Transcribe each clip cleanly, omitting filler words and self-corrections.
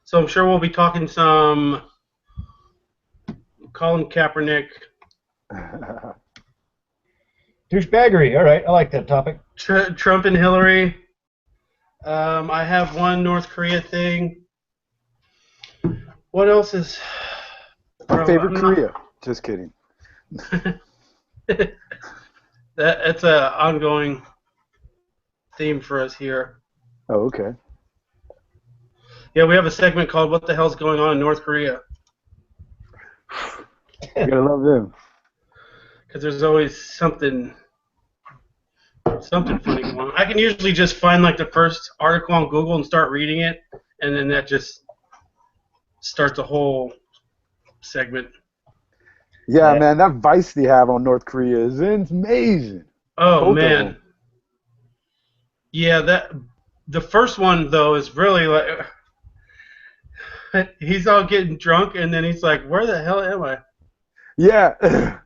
So I'm sure we'll be talking some Colin Kaepernick, Douchebaggery. All right, I like that topic. Trump and Hillary. I have one North Korea thing. What else is? Our Bro, favorite I'm not. Korea. Just kidding. That's a ongoing theme for us here. Oh, okay. Yeah, we have a segment called "What the Hell's Going On in North Korea?" You gotta love them. Because there's always something funny going on. I can usually just find like the first article on Google and start reading it, and then that just starts a whole segment. Yeah, Yeah. man, that vice they have on North Korea is amazing. Oh Both of them. man, yeah. That the first one though is really like he's all getting drunk, and then he's like, "Where the hell am I?" Yeah.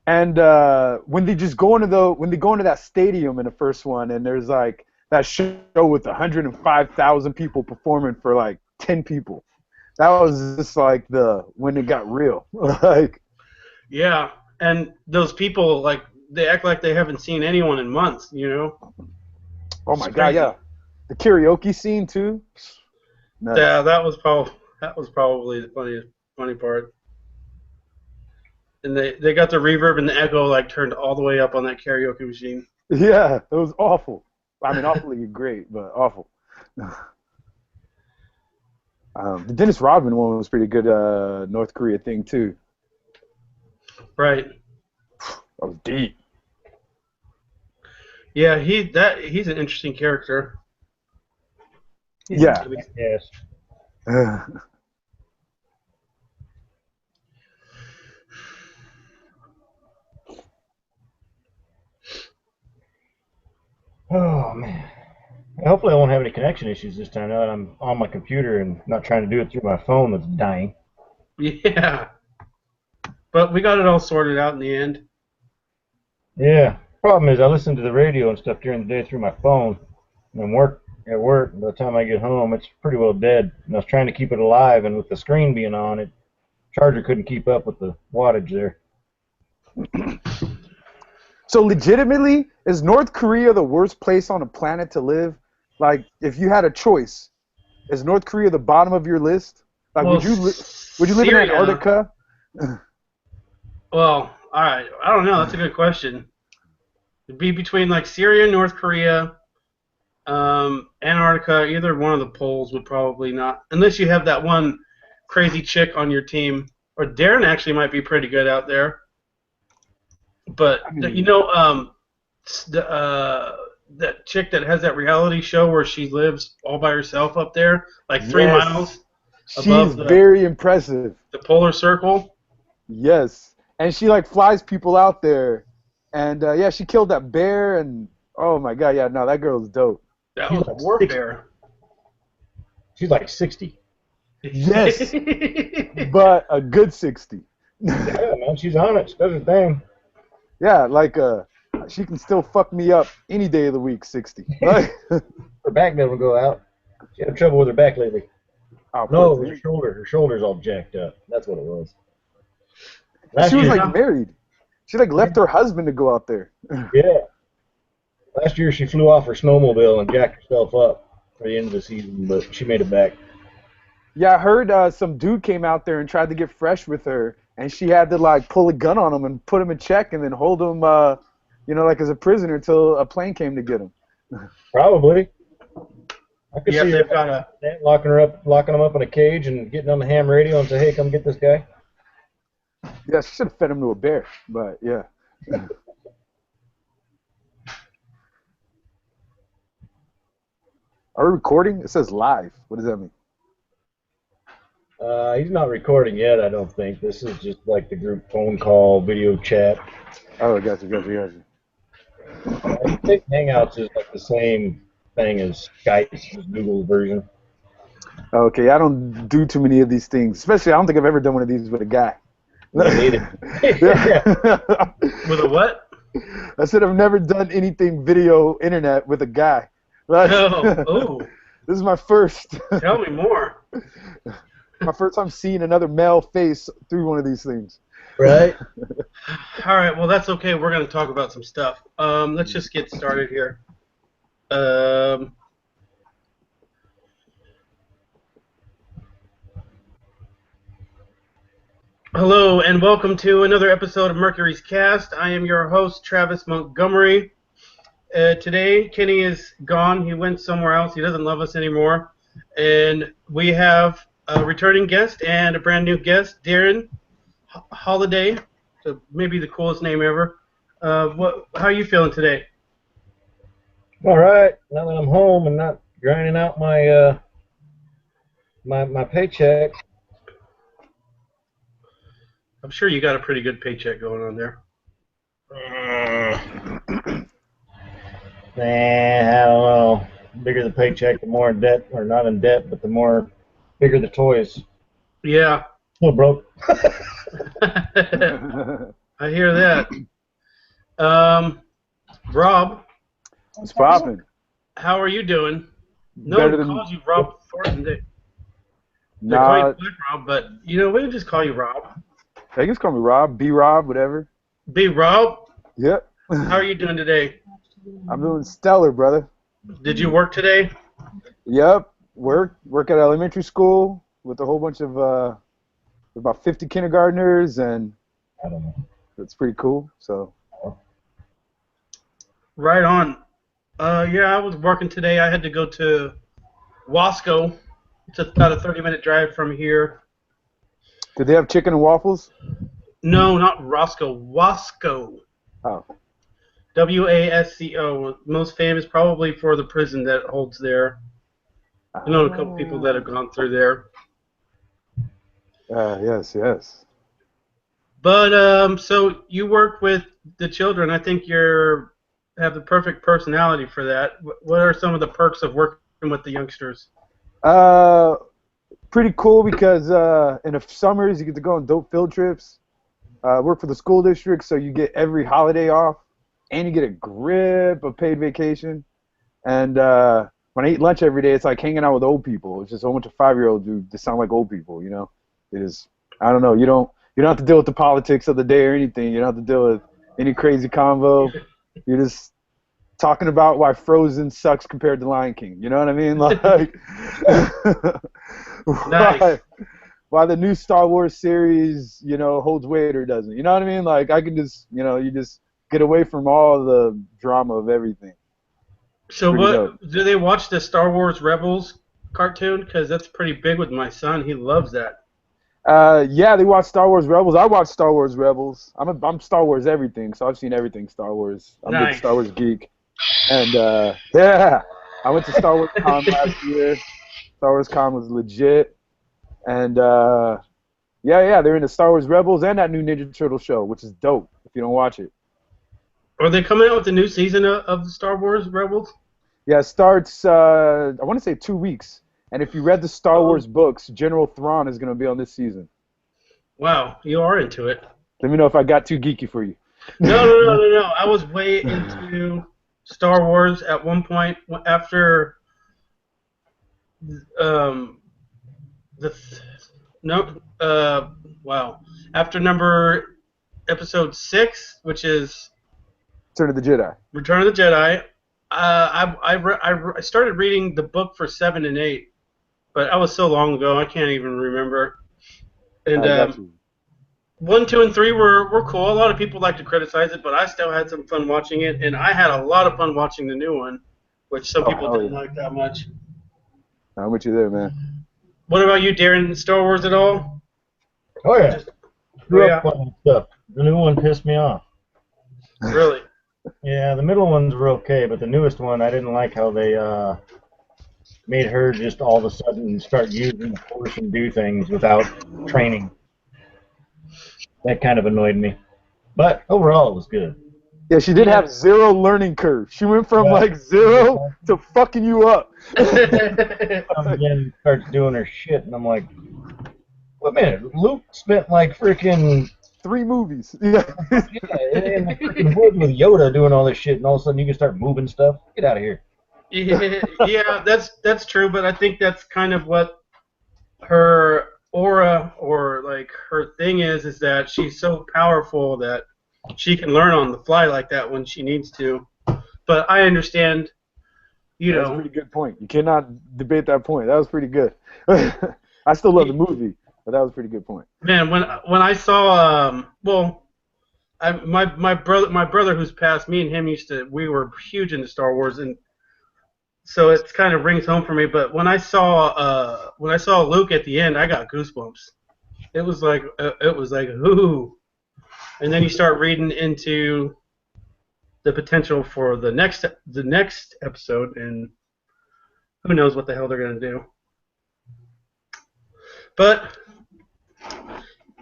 And when they just go into that stadium in the first one, and there's like that show with 105,000 people performing for like 10 people. That was just like the when it got real. Like, Yeah, and those people like they act like they haven't seen anyone in months. You know, oh it's my God, yeah. crazy. The karaoke scene too. Yeah, Nuts. that was probably the funny part. And they got the reverb and the echo like turned all the way up on that karaoke machine. Yeah, it was awful. I mean, awfully great, but awful. The Dennis Rodman one was pretty good. North Korea thing too. Right. That was deep. Yeah, he's an interesting character. He's a Yeah. jackass. Oh man. Hopefully, I won't have any connection issues this time. Now that I'm on my computer and not trying to do it through my phone that's dying. Yeah, but we got it all sorted out in the end. Yeah. Problem is, I listen to the radio and stuff during the day through my phone, and I'm at work. And by the time I get home, it's pretty well dead. And I was trying to keep it alive, and with the screen being on, it charger couldn't keep up with the wattage there. So legitimately, is North Korea the worst place on the planet to live? Like, if you had a choice, is North Korea the bottom of your list? Like, Well, would you live in Syria. Antarctica? Well, all right. I don't know. That's a good question. It'd be between like Syria, North Korea, Antarctica. Either one of the poles would probably not, unless you have that one crazy chick on your team. Or Darren actually might be pretty good out there. But I you mean, know, the that chick that has that reality show where she lives all by herself up there, like three yes, miles she's above the very impressive. the polar circle. Yes, and she like flies people out there, and yeah, she killed that bear, and oh my God, yeah, no, that girl's dope. That She's was like 60. warfare. She's like 60. Yes, but a good 60. Yeah, man, she's on it. She does her thing. Yeah, like she can still fuck me up any day of the week. 60. Like, Her back never go out. She had trouble with her back lately. oh, poor No, it was her thing. shoulder. Her shoulder's all jacked up. That's what it was. And she Last was year, like Yeah. married. She like left her husband to go out there. yeah. Last year she flew off her snowmobile and jacked herself up for the end of the season, but she made it back. Yeah, I heard some dude came out there and tried to get fresh with her, and she had to like pull a gun on him and put him in check and then hold him, like as a prisoner until a plane came to get him. Probably. I could Yep, see her they've got a. locking him up in a cage and getting on the ham radio and say, "Hey, come get this guy." Yeah, she should have fed him to a bear, but yeah. Are we recording? It says live. What does that mean? He's not recording yet, I don't think. This is just like the group phone call, video chat. Oh, gotcha. I think Hangouts is like the same thing as Skype, it's just Google version. Okay, I don't do too many of these things. Especially, I don't think I've ever done one of these with a guy. Me neither. Yeah. With a what? I said I've never done anything video internet with a guy. Like, Oh, oh. This is my first. Tell me more. My first time seeing another male face through one of these things. Right? All right, well, that's okay. We're going to talk about some stuff. Let's just get started here. Hello, and welcome to another episode of Mercury's Cast. I am your host, Travis Montgomery. Today, Kenny is gone. He went somewhere else. He doesn't love us anymore. And we have a returning guest and a brand new guest, Darren Holiday. So maybe the coolest name ever. How are you feeling today? All right. Now that I'm home and not grinding out my my paycheck. I'm sure you got a pretty good paycheck going on there. Nah, I don't know. The bigger the paycheck, the more in debt, or not in debt, but the more bigger the toys. Yeah. Oh, broke. I hear that. Rob. What's popping? How are you doing? No Better one than- calls you Rob Thornton. They call Nah, you Black Rob, but we can just call you Rob. they can just call me Rob, B Rob, whatever. Be Rob. Yep. How are you doing today? I'm doing stellar, brother. Did you work today? Yep. Work at elementary school with a whole bunch of about 50 kindergartners, and I don't know. it's pretty cool. So. Right on. Yeah, I was working today. I had to go to Wasco. It's about a 30-minute drive from here. Did they have chicken and waffles? No, not Roscoe. Wasco. Oh. WASCO. Most famous probably for the prison that holds there. I know a couple people that have gone through there. Yes. But so you work with the children. I think have the perfect personality for that. What are some of the perks of working with the youngsters? Pretty cool because in the summers you get to go on dope field trips. Work for the school district, so you get every holiday off, and you get a grip of paid vacation. And when I eat lunch every day, it's like hanging out with old people. It's just a whole bunch of 5-year-olds who just sound like old people. It is. I don't know. You don't have to deal with the politics of the day or anything. You don't have to deal with any crazy convo. You're just talking about why Frozen sucks compared to Lion King. You know what I mean? Like, Nice. why the new Star Wars series, holds weight or doesn't. You know what I mean? Like, I can just, you just get away from all the drama of everything. So Pretty dope. do they watch the Star Wars Rebels cartoon? Because that's pretty big with my son. He loves that. Yeah, they watch Star Wars Rebels. I watch Star Wars Rebels. I'm Star Wars everything, so I've seen everything Star Wars. I'm a big Nice. Star Wars geek. And yeah, I went to Star Wars Con last year. Star Wars Con was legit. And yeah, they're into Star Wars Rebels and that new Ninja Turtle show, which is dope if you don't watch it. Are they coming out with a new season of the Star Wars Rebels? Yeah, it starts, I want to say 2 weeks. And if you read the Star Wars books, General Thrawn is going to be on this season. Wow, you are into it. Let me know if I got too geeky for you. No. I was way into Star Wars at one point after after episode 6, which is Return of the Jedi. Return of the Jedi. I started reading the book for 7 and 8, but that was so long ago I can't even remember. And I got you. 1, 2, and 3 were cool. A lot of people like to criticize it, but I still had some fun watching it, and I had a lot of fun watching the new one, which some people didn't like that much. I'm with you there, man. What about you, Darren? Star Wars at all? Oh, yeah. Grew Yeah. up playing stuff. The new one pissed me off. Really? Yeah, the middle ones were okay, but the newest one, I didn't like how they made her just all of a sudden start using the Force and do things without training. That kind of annoyed me. But overall, it was good. Yeah, she did have zero learning curve. She went from like 0 to fucking you up. Again, starts doing her shit, and I'm like, wait a minute, Luke spent like freaking 3 movies. Yeah. in the freaking woods with Yoda doing all this shit, and all of a sudden you can start moving stuff. Get out of here. Yeah, that's true, but I think that's kind of what her aura or like her thing is that she's so powerful that she can learn on the fly like that when she needs to. But I understand, you That was a know, pretty good point. You cannot debate that point. That was pretty good. I still love the movie, but that was a pretty good point. man, when I saw well, my brother who's passed, me and him we were huge into Star Wars, and so it kind of rings home for me. But when I saw Luke at the end, I got goosebumps. It was like ooh, and then you start reading into the potential for the next episode, and who knows what the hell they're gonna do. But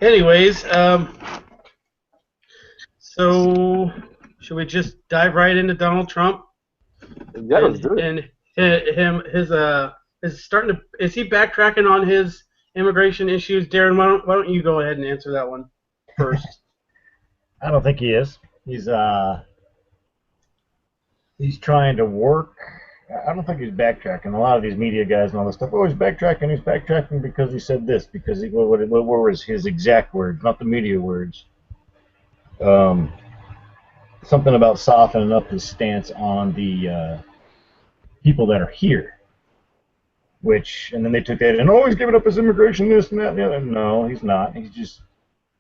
anyways, so should we just dive right into Donald Trump Yeah, let's and do it. is starting to is he backtracking on his immigration issues? Darren, why don't you go ahead and answer that one first? I don't think he is. He's trying to work. I don't think he's backtracking. A lot of these media guys and all this stuff, oh, he's backtracking. He's backtracking because he said this. Because what were his exact words, not the media words. Um, Something about softening up his stance on the people that are here. And then they took that and, oh, he's giving up his immigration, this and that and the other. No, he's not. He's just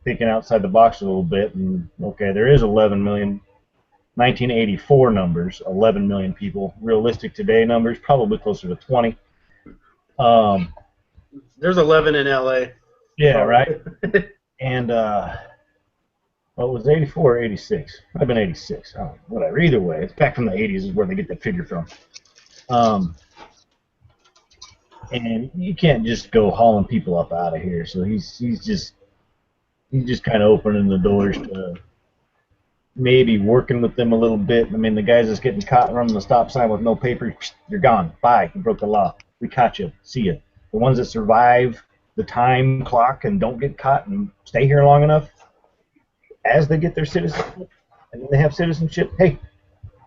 thinking outside the box a little bit. And, okay, there is 11 million 1984 numbers, 11 million people. Realistic today numbers, probably closer to 20. There's 11 in LA. Yeah, Probably. right. And well, it was 84 or 86. I've been 86. Oh, whatever. Either way, it's back from the 80s is where they get that figure from. And you can't just go hauling people up out of here. So he's just kind of opening the doors to maybe working with them a little bit. I mean, the guys that's getting caught running the stop sign with no papers, you're gone. Bye. You broke the law. We caught you. See you. The ones that survive the time clock and don't get caught and stay here long enough, as they get their citizenship and then they have citizenship, hey,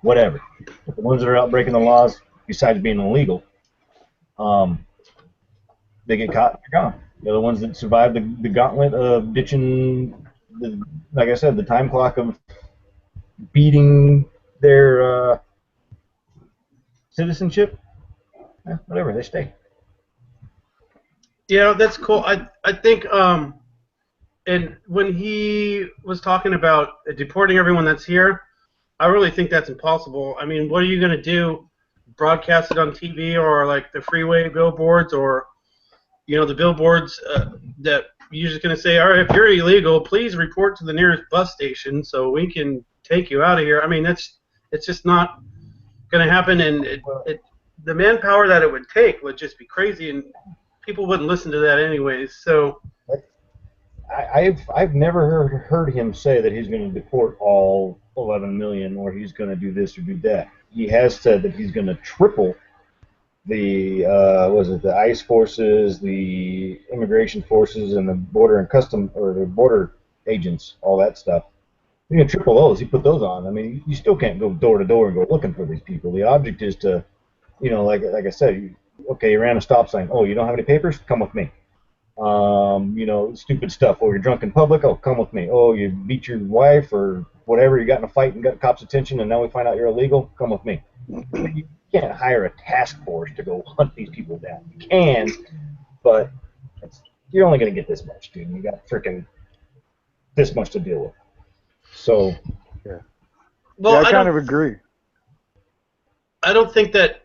whatever. But the ones that are out breaking the laws, besides being illegal, they get caught and they're gone. They're the ones that survive the gauntlet of ditching, like I said, the time clock of beating their citizenship, whatever, they stay. Yeah, that's cool. I think and when he was talking about deporting everyone that's here, I really think that's impossible. I mean, what are you going to do? Broadcast it on TV or like the freeway billboards or the billboards that you're just going to say, all right, if you're illegal, please report to the nearest bus station so we can take you out of here. I mean, it's just not going to happen, and the manpower that it would take would just be crazy, and people wouldn't listen to that anyways. So I've never heard him say that he's going to deport all 11 million or he's going to do this or do that. He has said that he's going to triple the the ICE forces, the immigration forces, and the border and custom or the border agents, all that stuff. You can triple those. He put those on. I mean, you still can't go door to door and go looking for these people. The object is to, like I said, okay, you ran a stop sign. Oh, you don't have any papers? Come with me. Stupid stuff. Oh, you're drunk in public? Oh, come with me. Oh, you beat your wife or whatever. You got in a fight and got cops' attention, and now we find out you're illegal? Come with me. You can't hire a task force to go hunt these people down. You can, but you're only going to get this much, dude. You got freaking this much to deal with. So, Yeah. well, Yeah, I kind of agree. I don't think that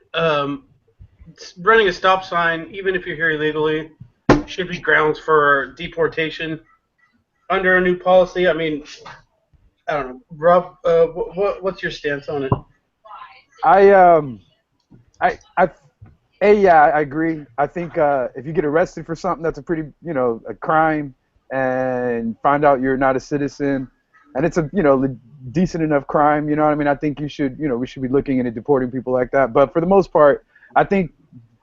running a stop sign, even if you're here illegally, should be grounds for deportation under a new policy. I mean, I don't know, Rob. What's your stance on it? Yeah, I agree. I think if you get arrested for something that's a pretty, a crime, and find out you're not a citizen, and it's a, decent enough crime, you know what I mean? I think we should be looking into deporting people like that. But for the most part, I think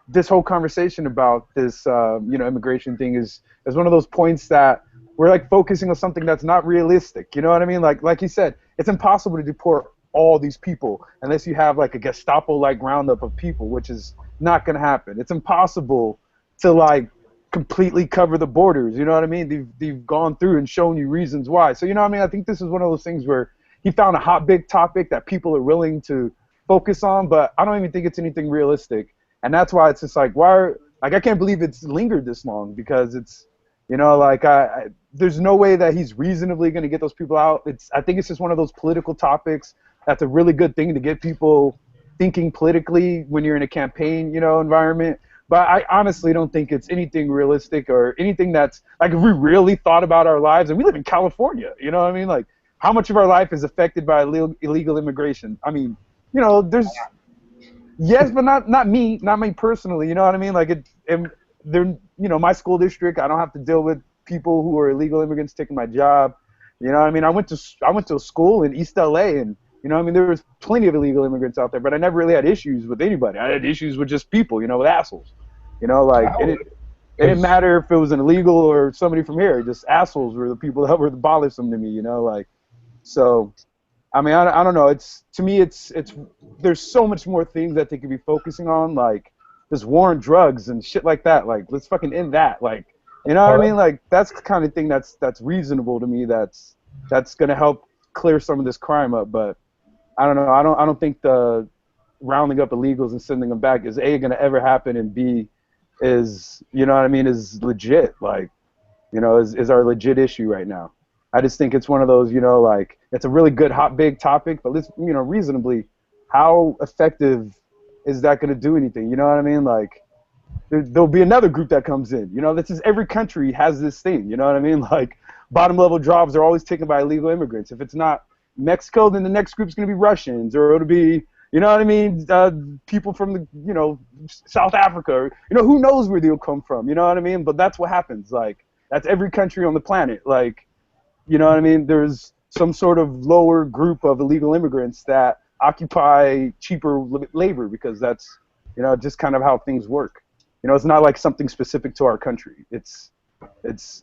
this whole conversation about this, immigration thing is one of those points that we're like focusing on something that's not realistic. You know what I mean? Like you said, it's impossible to deport all these people unless you have like a Gestapo-like roundup of people, which is not going to happen. It's impossible to like completely cover the borders. You know what I mean? They've gone through and shown you reasons why. So you know what I mean? I think this is one of those things where he found a hot big topic that people are willing to focus on, but I don't even think it's anything realistic. And that's why it's just like, like I can't believe it's lingered this long, because it's, you know, like there's no way that he's reasonably going to get those people out. I think it's just one of those political topics that's a really good thing to get people thinking politically when you're in a campaign, you know, environment. But I honestly don't think it's anything realistic or anything that's, like, if we really thought about our lives, and we live in California, you know what I mean? Like, how much of our life is affected by illegal immigration? I mean, you know, yes, but not me personally, you know what I mean? Like, they're, you know, my school district, I don't have to deal with people who are illegal immigrants taking my job. You know what I mean? I went to a school in East LA, and you know what I mean, there was plenty of illegal immigrants out there, but I never really had issues with anybody. I had issues with just people, you know, with assholes. You know, like it didn't matter if it was an illegal or somebody from here. Just assholes were the people that were bothersome to me, you know, like. So, I mean, I don't know. To me, it's there's so much more things that they could be focusing on, like this war on drugs and shit like that. Like, let's fucking end that. Like, you know what I mean? Like, that's the kind of thing that's reasonable to me. That's gonna help clear some of this crime up. But I don't know. I don't think the rounding up illegals and sending them back is A, gonna ever happen, and B, is, you know what I mean, is legit. Like, you know, is our legit issue right now. I just think it's one of those, you know, like, it's a really good, hot, big topic, but let's, you know, reasonably, how effective is that going to do anything? You know what I mean? Like, there'll be another group that comes in. You know, this is, every country has this thing. You know what I mean? Like, bottom-level jobs are always taken by illegal immigrants. If it's not Mexico, then the next group's going to be Russians, or it'll be, you know what I mean, people from the, you know, South Africa, or, you know, who knows where they'll come from. You know what I mean? But that's what happens. Like, that's every country on the planet. Like, you know what I mean? There's some sort of lower group of illegal immigrants that occupy cheaper labor, because that's, you know, just kind of how things work. You know, it's not like something specific to our country. It's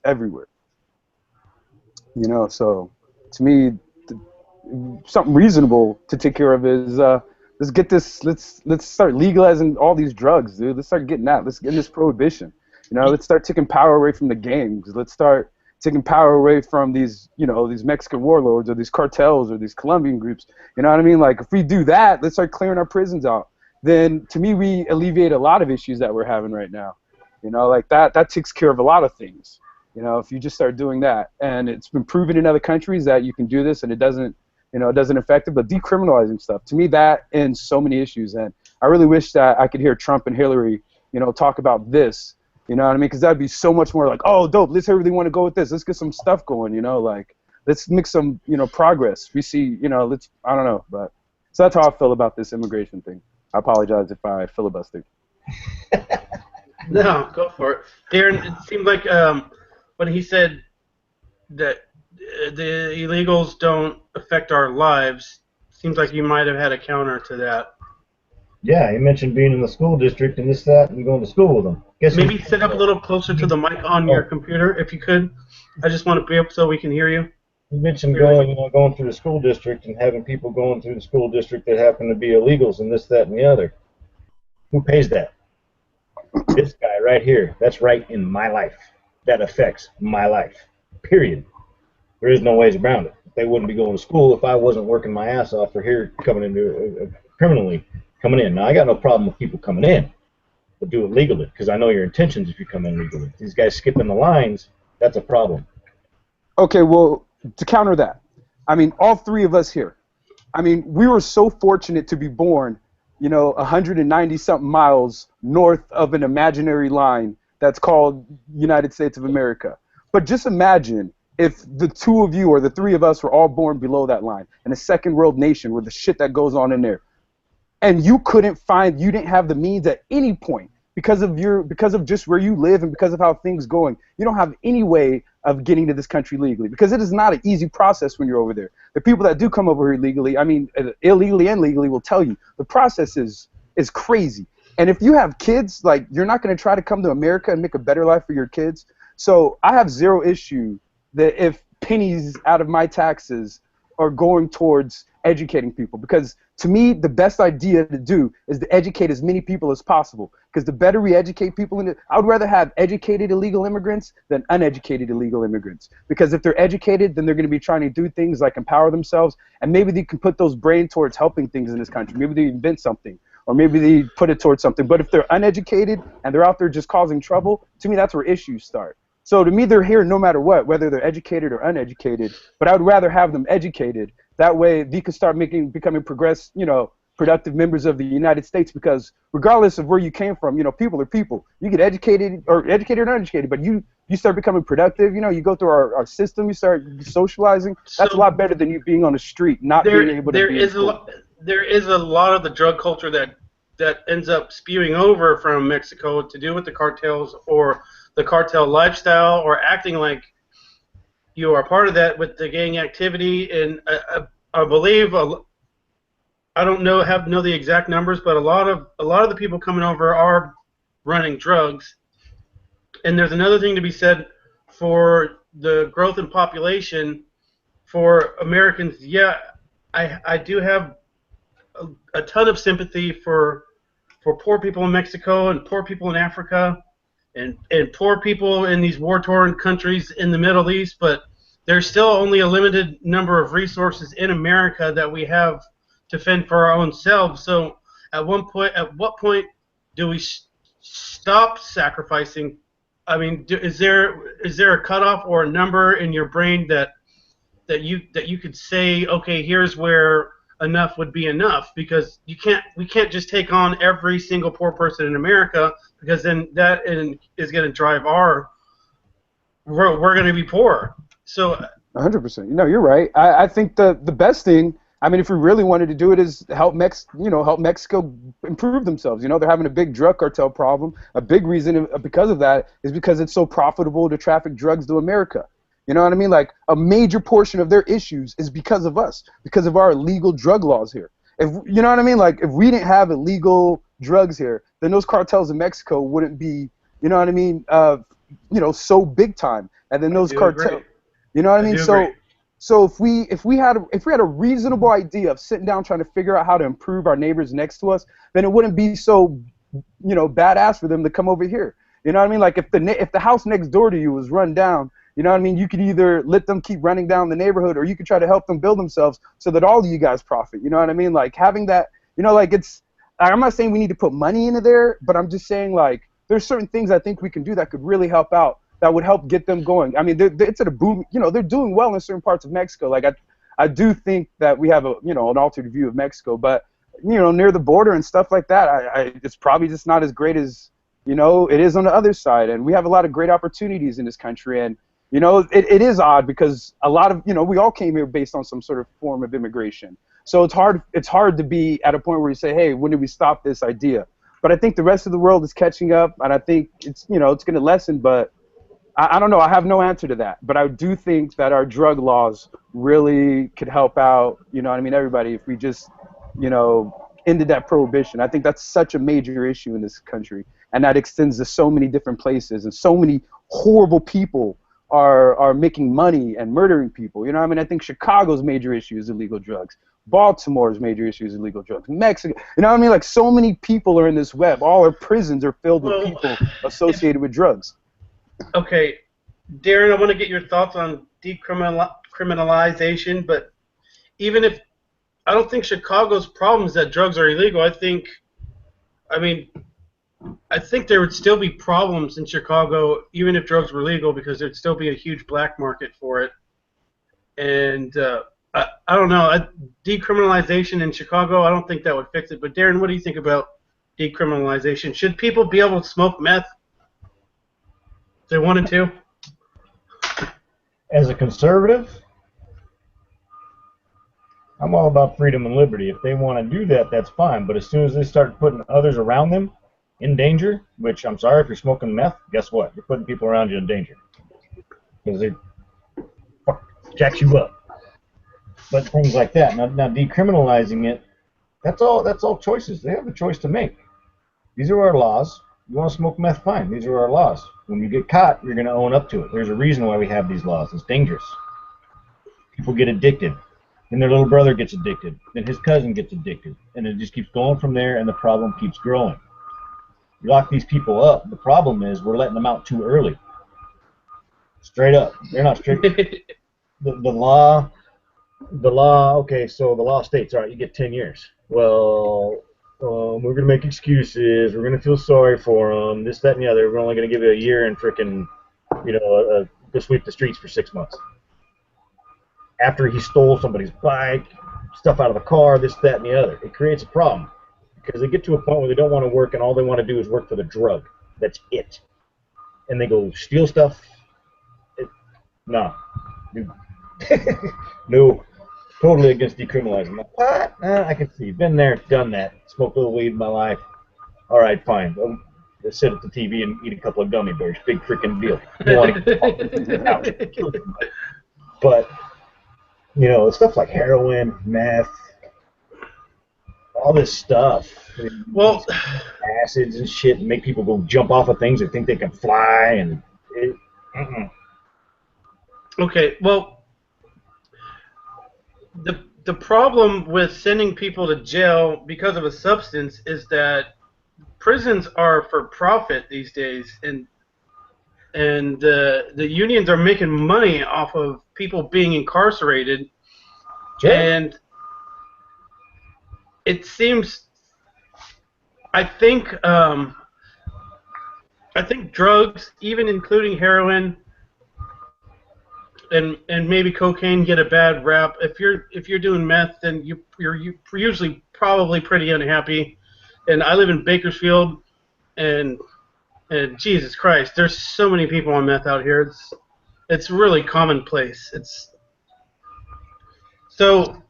everywhere. You know, so to me, something reasonable to take care of is let's get this. Let's start legalizing all these drugs, dude. Let's start getting that. Let's get this prohibition. You know, let's start taking power away from the gangs. Let's start taking power away from these, you know, these Mexican warlords or these cartels or these Colombian groups. You know what I mean? Like, if we do that, let's start clearing our prisons out. Then, to me, we alleviate a lot of issues that we're having right now. You know, like that takes care of a lot of things. You know, if you just start doing that, and it's been proven in other countries that you can do this, and it doesn't, you know, it doesn't affect it. But decriminalizing stuff, to me, that ends so many issues. And I really wish that I could hear Trump and Hillary, you know, talk about this. You know what I mean? Because that'd be so much more like, oh, dope, let's really want to go with this. Let's get some stuff going, you know, like, let's make some, you know, progress. We see, you know, I don't know. But so that's how I feel about this immigration thing. I apologize if I filibustered. No, go for it. Darren, it seemed like when he said that the illegals don't affect our lives, seems like you might have had a counter to that. Yeah, he mentioned being in the school district and this, that, and going to school with them. Maybe sit up a little closer to the mic on your computer, if you could. I just want to be up so we can hear you. You mentioned going through the school district and having people going through the school district that happen to be illegals and this, that, and the other. Who pays that? This guy right here. That's right in my life. That affects my life. Period. There is no ways around it. They wouldn't be going to school if I wasn't working my ass off for here coming into criminally coming in. Now, I got no problem with people coming in, but do it legally, because I know your intentions if you come in legally. These guys skipping the lines, that's a problem. Okay, well, to counter that, I mean, all three of us here, I mean, we were so fortunate to be born, you know, 190-something miles north of an imaginary line that's called United States of America. But just imagine if the two of you or the three of us were all born below that line in a second world nation with the shit that goes on in there. And you didn't have the means at any point because of just where you live and because of how things going. You don't have any way of getting to this country legally, because it is not an easy process when you're over there. The people that do come over here legally, I mean, illegally and legally, will tell you the process is crazy. And if you have kids, like, you're not going to try to come to America and make a better life for your kids. So I have zero issue that if pennies out of my taxes are going towards educating people, because to me the best idea to do is to educate as many people as possible, because the better we educate people I would rather have educated illegal immigrants than uneducated illegal immigrants, because if they're educated, then they're going to be trying to do things like empower themselves, and maybe they can put those brains towards helping things in this country. Maybe they invent something, or maybe they put it towards something. But if they're uneducated and they're out there just causing trouble, to me that's where issues start. So to me, they're here no matter what, whether they're educated or uneducated. But I would rather have them educated. That way, they can start becoming productive members of the United States. Because regardless of where you came from, people are people. You get educated or uneducated, but you start becoming productive. You go through our system, you start socializing. That's a lot better than you being on the street, not being able to be in school. There is a lot of the drug culture that ends up spewing over from Mexico to do with the cartels or the cartel lifestyle, or acting like you are part of that with the gang activity. And I believe, I don't know the exact numbers, but a lot of the people coming over are running drugs. And there's another thing to be said for the growth in population for Americans. Yeah, I do have a ton of sympathy for poor people in Mexico and poor people in Africa and poor people in these war-torn countries in the Middle East, but there's still only a limited number of resources in America that we have to fend for our own selves. So at what point do we stop sacrificing? I mean, is there a cutoff or a number in your brain that you could say, okay, here's where enough would be enough? Because we can't just take on every single poor person in America, because then that is going to drive we're going to be poor. So 100%. You're right. I think the best thing, I mean, if we really wanted to do it, is help Mexico improve themselves. They're having a big drug cartel problem. A big reason because of that is because it's so profitable to traffic drugs to America. You know what I mean? Like, a major portion of their issues is because of us, because of our illegal drug laws here. If you know what I mean? Like, if we didn't have illegal drugs here, then those cartels in Mexico wouldn't be, you know what I mean, so big time. And then those cartels, you know what I mean? So if we had a reasonable idea of sitting down trying to figure out how to improve our neighbors next to us, then it wouldn't be so, badass for them to come over here. You know what I mean? Like, if the house next door to you was run down, you know what I mean, you could either let them keep running down the neighborhood, or you could try to help them build themselves so that all of you guys profit. You know what I mean? Like, having that, like, I'm not saying we need to put money into there, but I'm just saying, like, there's certain things I think we can do that could really help out, that would help get them going. I mean, it's at a boom. They're doing well in certain parts of Mexico. Like, I do think that we have an altered view of Mexico, but near the border and stuff like that, it's probably just not as great as it is on the other side. And we have a lot of great opportunities in this country. And it is odd, because a lot of we all came here based on some sort of form of immigration. So it's hard to be at a point where you say, hey, when do we stop this idea? But I think the rest of the world is catching up, and I think it's going to lessen. But I don't know. I have no answer to that. But I do think that our drug laws really could help out, everybody, if we just, ended that prohibition. I think that's such a major issue in this country, and that extends to so many different places, and so many horrible people are making money and murdering people. I think Chicago's major issue is illegal drugs. Baltimore's major issue is illegal drugs. Mexico, like, so many people are in this web. All our prisons are filled with people associated with drugs. Okay, Darren, I want to get your thoughts on decriminalization, but even if I don't think Chicago's problem is that drugs are illegal. I think there would still be problems in Chicago even if drugs were legal, because there'd still be a huge black market for it. And I don't know, decriminalization in Chicago, I don't think that would fix it. But Darren, what do you think about decriminalization? Should people be able to smoke meth if they wanted to? As a conservative, I'm all about freedom and liberty. If they want to do that, that's fine. But as soon as they start putting others around them in danger, which, I'm sorry, if you're smoking meth, guess what? You're putting people around you in danger, because they jacks you up. But things like that. Now decriminalizing it, that's all choices. They have a choice to make. These are our laws. You want to smoke meth, fine. These are our laws. When you get caught, you're going to own up to it. There's a reason why we have these laws. It's dangerous. People get addicted. Then their little brother gets addicted. Then his cousin gets addicted. And it just keeps going from there, and the problem keeps growing. You lock these people up. The problem is we're letting them out too early. Straight up. They're not straight. The law, okay, so the law states, all right, you get 10 years. Well, we're going to make excuses. We're going to feel sorry for them. This, that, and the other. We're only going to give you a year and frickin', go sweep the streets for 6 months. After he stole somebody's bike, stuff out of the car, this, that, and the other. It creates a problem because they get to a point where they don't want to work and all they want to do is work for the drug. That's it. And they go steal stuff. No. No. Totally against decriminalizing. What? I can see. Been there, done that. Smoked a little weed in my life. All right, fine. I'll sit at the TV and eat a couple of gummy bears. Big freaking deal. But, stuff like heroin, meth, all this stuff. Well, acids and shit make people go jump off of things and think they can fly. And okay, well, the problem with sending people to jail because of a substance is that prisons are for profit these days, and the unions are making money off of people being incarcerated, and it seems, I think drugs, even including heroin and maybe cocaine, get a bad rap. If you're doing meth, then you're usually probably pretty unhappy. And I live in Bakersfield, and Jesus Christ, there's so many people on meth out here. It's really commonplace. It's so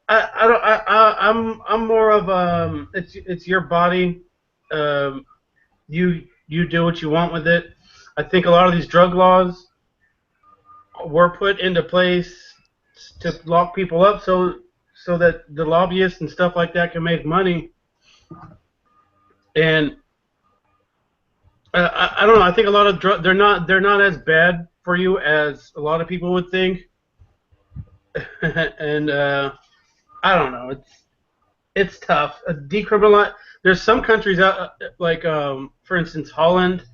I'm more of it's your body. You do what you want with it. I think a lot of these drug laws were put into place to lock people up so that the lobbyists and stuff like that can make money. And I don't know. I think a lot of they're not as bad for you as a lot of people would think. And I don't know. It's tough. Decriminalize. There's some countries out like for instance Holland,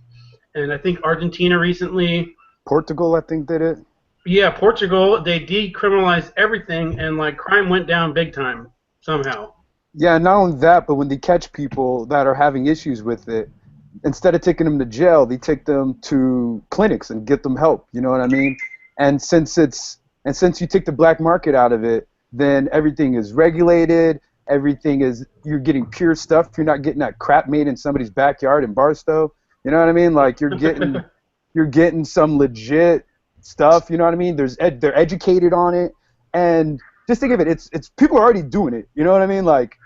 and I think Argentina recently. Portugal, I think, did it. Yeah, Portugal. They decriminalized everything, and like crime went down big time somehow. Yeah, not only that, but when they catch people that are having issues with it, instead of taking them to jail, they take them to clinics and get them help. You know what I mean? And since you take the black market out of it, then everything is regulated. Everything is, you're getting pure stuff. You're not getting that crap made in somebody's backyard in Barstow. You know what I mean? Like you're getting some legit stuff. You know what I mean? They're educated on it, and just think of it. It's people are already doing it. You know what I mean? Like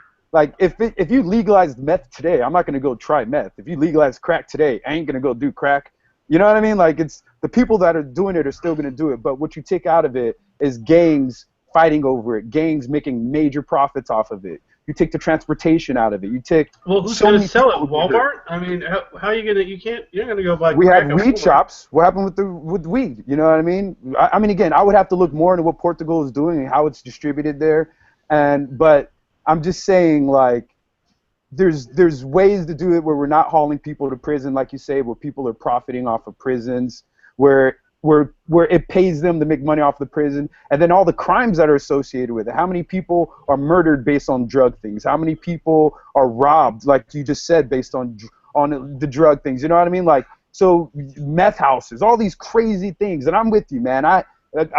if you legalize meth today, I'm not gonna go try meth. If you legalize crack today, I ain't gonna go do crack. You know what I mean? Like it's the people that are doing it are still gonna do it. But what you take out of it is gangs fighting over it, gangs making major profits off of it. You take the transportation out of it. You take who's going to sell it? Walmart? I mean, how are you gonna? You're gonna go buy. We have weed shops. What happened with weed? You know what I mean? I mean, again, I would have to look more into what Portugal is doing and how it's distributed there. But I'm just saying, like, there's ways to do it where we're not hauling people to prison, like you say, where people are profiting off of prisons, where it pays them to make money off the prison, and then all the crimes that are associated with it. How many people are murdered based on drug things? How many people are robbed, like you just said, based on the drug things? You know what I mean? Like, so meth houses, all these crazy things. And I'm with you, man. I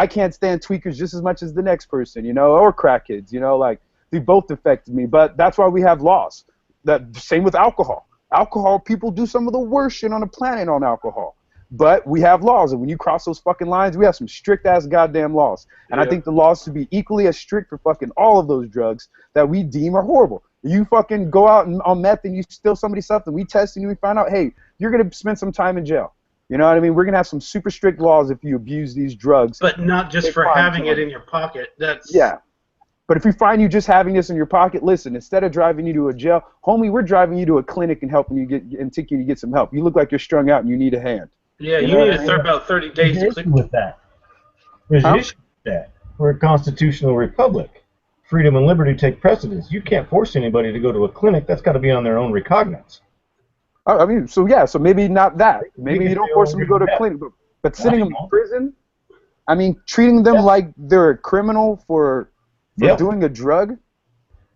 can't stand tweakers just as much as the next person, or crackheads. Like they both affected me. But that's why we have laws. That same with alcohol. Alcohol, people do some of the worst shit on the planet on alcohol. But we have laws, and when you cross those fucking lines, we have some strict-ass goddamn laws. And I think the laws should be equally as strict for fucking all of those drugs that we deem are horrible. You fucking go out on meth and you steal somebody's stuff, and we test and we find out, hey, you're going to spend some time in jail. You know what I mean? We're going to have some super strict laws if you abuse these drugs. But not just for having it in your pocket. Yeah. But if we find you just having this in your pocket, listen, instead of driving you to a jail, homie, we're driving you to a clinic and helping you taking you to get some help. You look like you're strung out and you need a hand. Yeah, you need to serve about 30 days with that. There's an Huh? issue with that. We're a constitutional republic. Freedom and liberty take precedence. You can't force anybody to go to a clinic. That's got to be on their own recognizance. I mean, so yeah, so maybe not that. We Maybe can you stay don't force over them to here go to to death. clinic, but No, sitting you them in won't. prison. I mean, treating them Yep. like they're a criminal for Yep. doing a drug.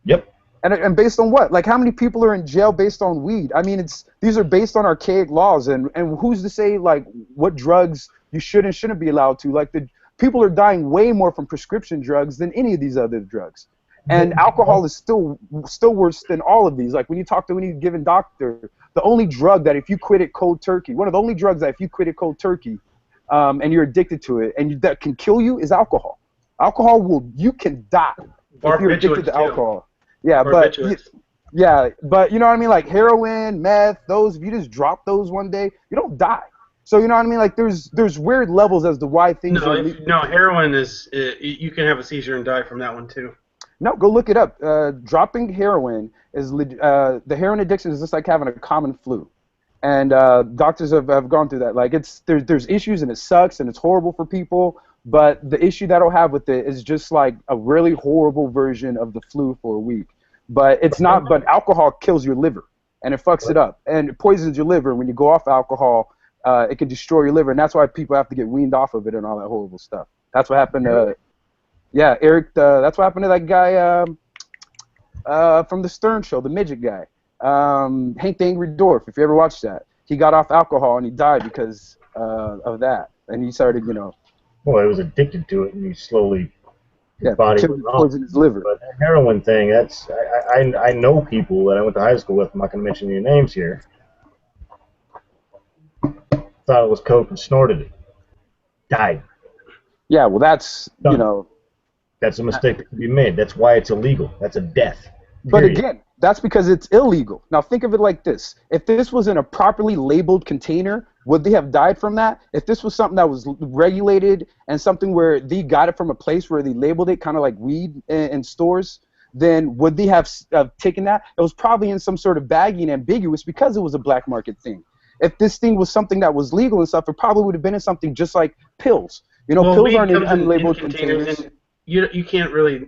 Yep. And based on what? Like, how many people are in jail based on weed? I mean, these are based on archaic laws, and who's to say like what drugs you should and shouldn't be allowed to? Like, the people are dying way more from prescription drugs than any of these other drugs, and alcohol is still worse than all of these. Like, when you talk to any given doctor, the only drug that if you quit it cold turkey, one of the only drugs that if you quit it cold turkey, and you're addicted to it, and that can kill you is alcohol. You can die if you're addicted Barbiturates to too. alcohol. Yeah, but Barbiturates. yeah, but you know what I mean? Like heroin, meth, those, if you just drop those one day, you don't die. So you know what I mean? Like there's weird levels as to why things No, are. no, heroin is you can have a seizure and die from that one too. No, go look it up. Dropping heroin is the heroin addiction is just like having a common flu, and doctors have gone through that. Like there's issues and it sucks and it's horrible for people. But the issue that I'll have with it is just like a really horrible version of the flu for a week. But it's not. But alcohol kills your liver and it fucks it up and it poisons your liver. When you go off alcohol, it can destroy your liver, and that's why people have to get weaned off of it and all that horrible stuff. That's what happened to. Yeah, Eric. That's what happened to that guy from the Stern Show, the midget guy, Hank the Angry Dwarf. If you ever watched that, he got off alcohol and he died because of that. And he started, Well, he was addicted to it, and he slowly his body was wrong. poisoned his liver. But that heroin thing, that's I know people that I went to high school with. I'm not going to mention any names here. Thought it was coke and snorted it. Died. Yeah, well, that's Done. That's a mistake that can be made. That's why it's illegal. That's a death. But Period. again, that's because it's illegal. Now think of it like this. If this was in a properly labeled container, would they have died from that? If this was something that was regulated and something where they got it from a place where they labeled it kind of like weed in stores, then would they have taken that? It was probably in some sort of baggie and ambiguous because it was a black market thing. If this thing was something that was legal and stuff, it probably would have been in something just like pills. Pills weed aren't in comes unlabeled containers. containers. And you can't really.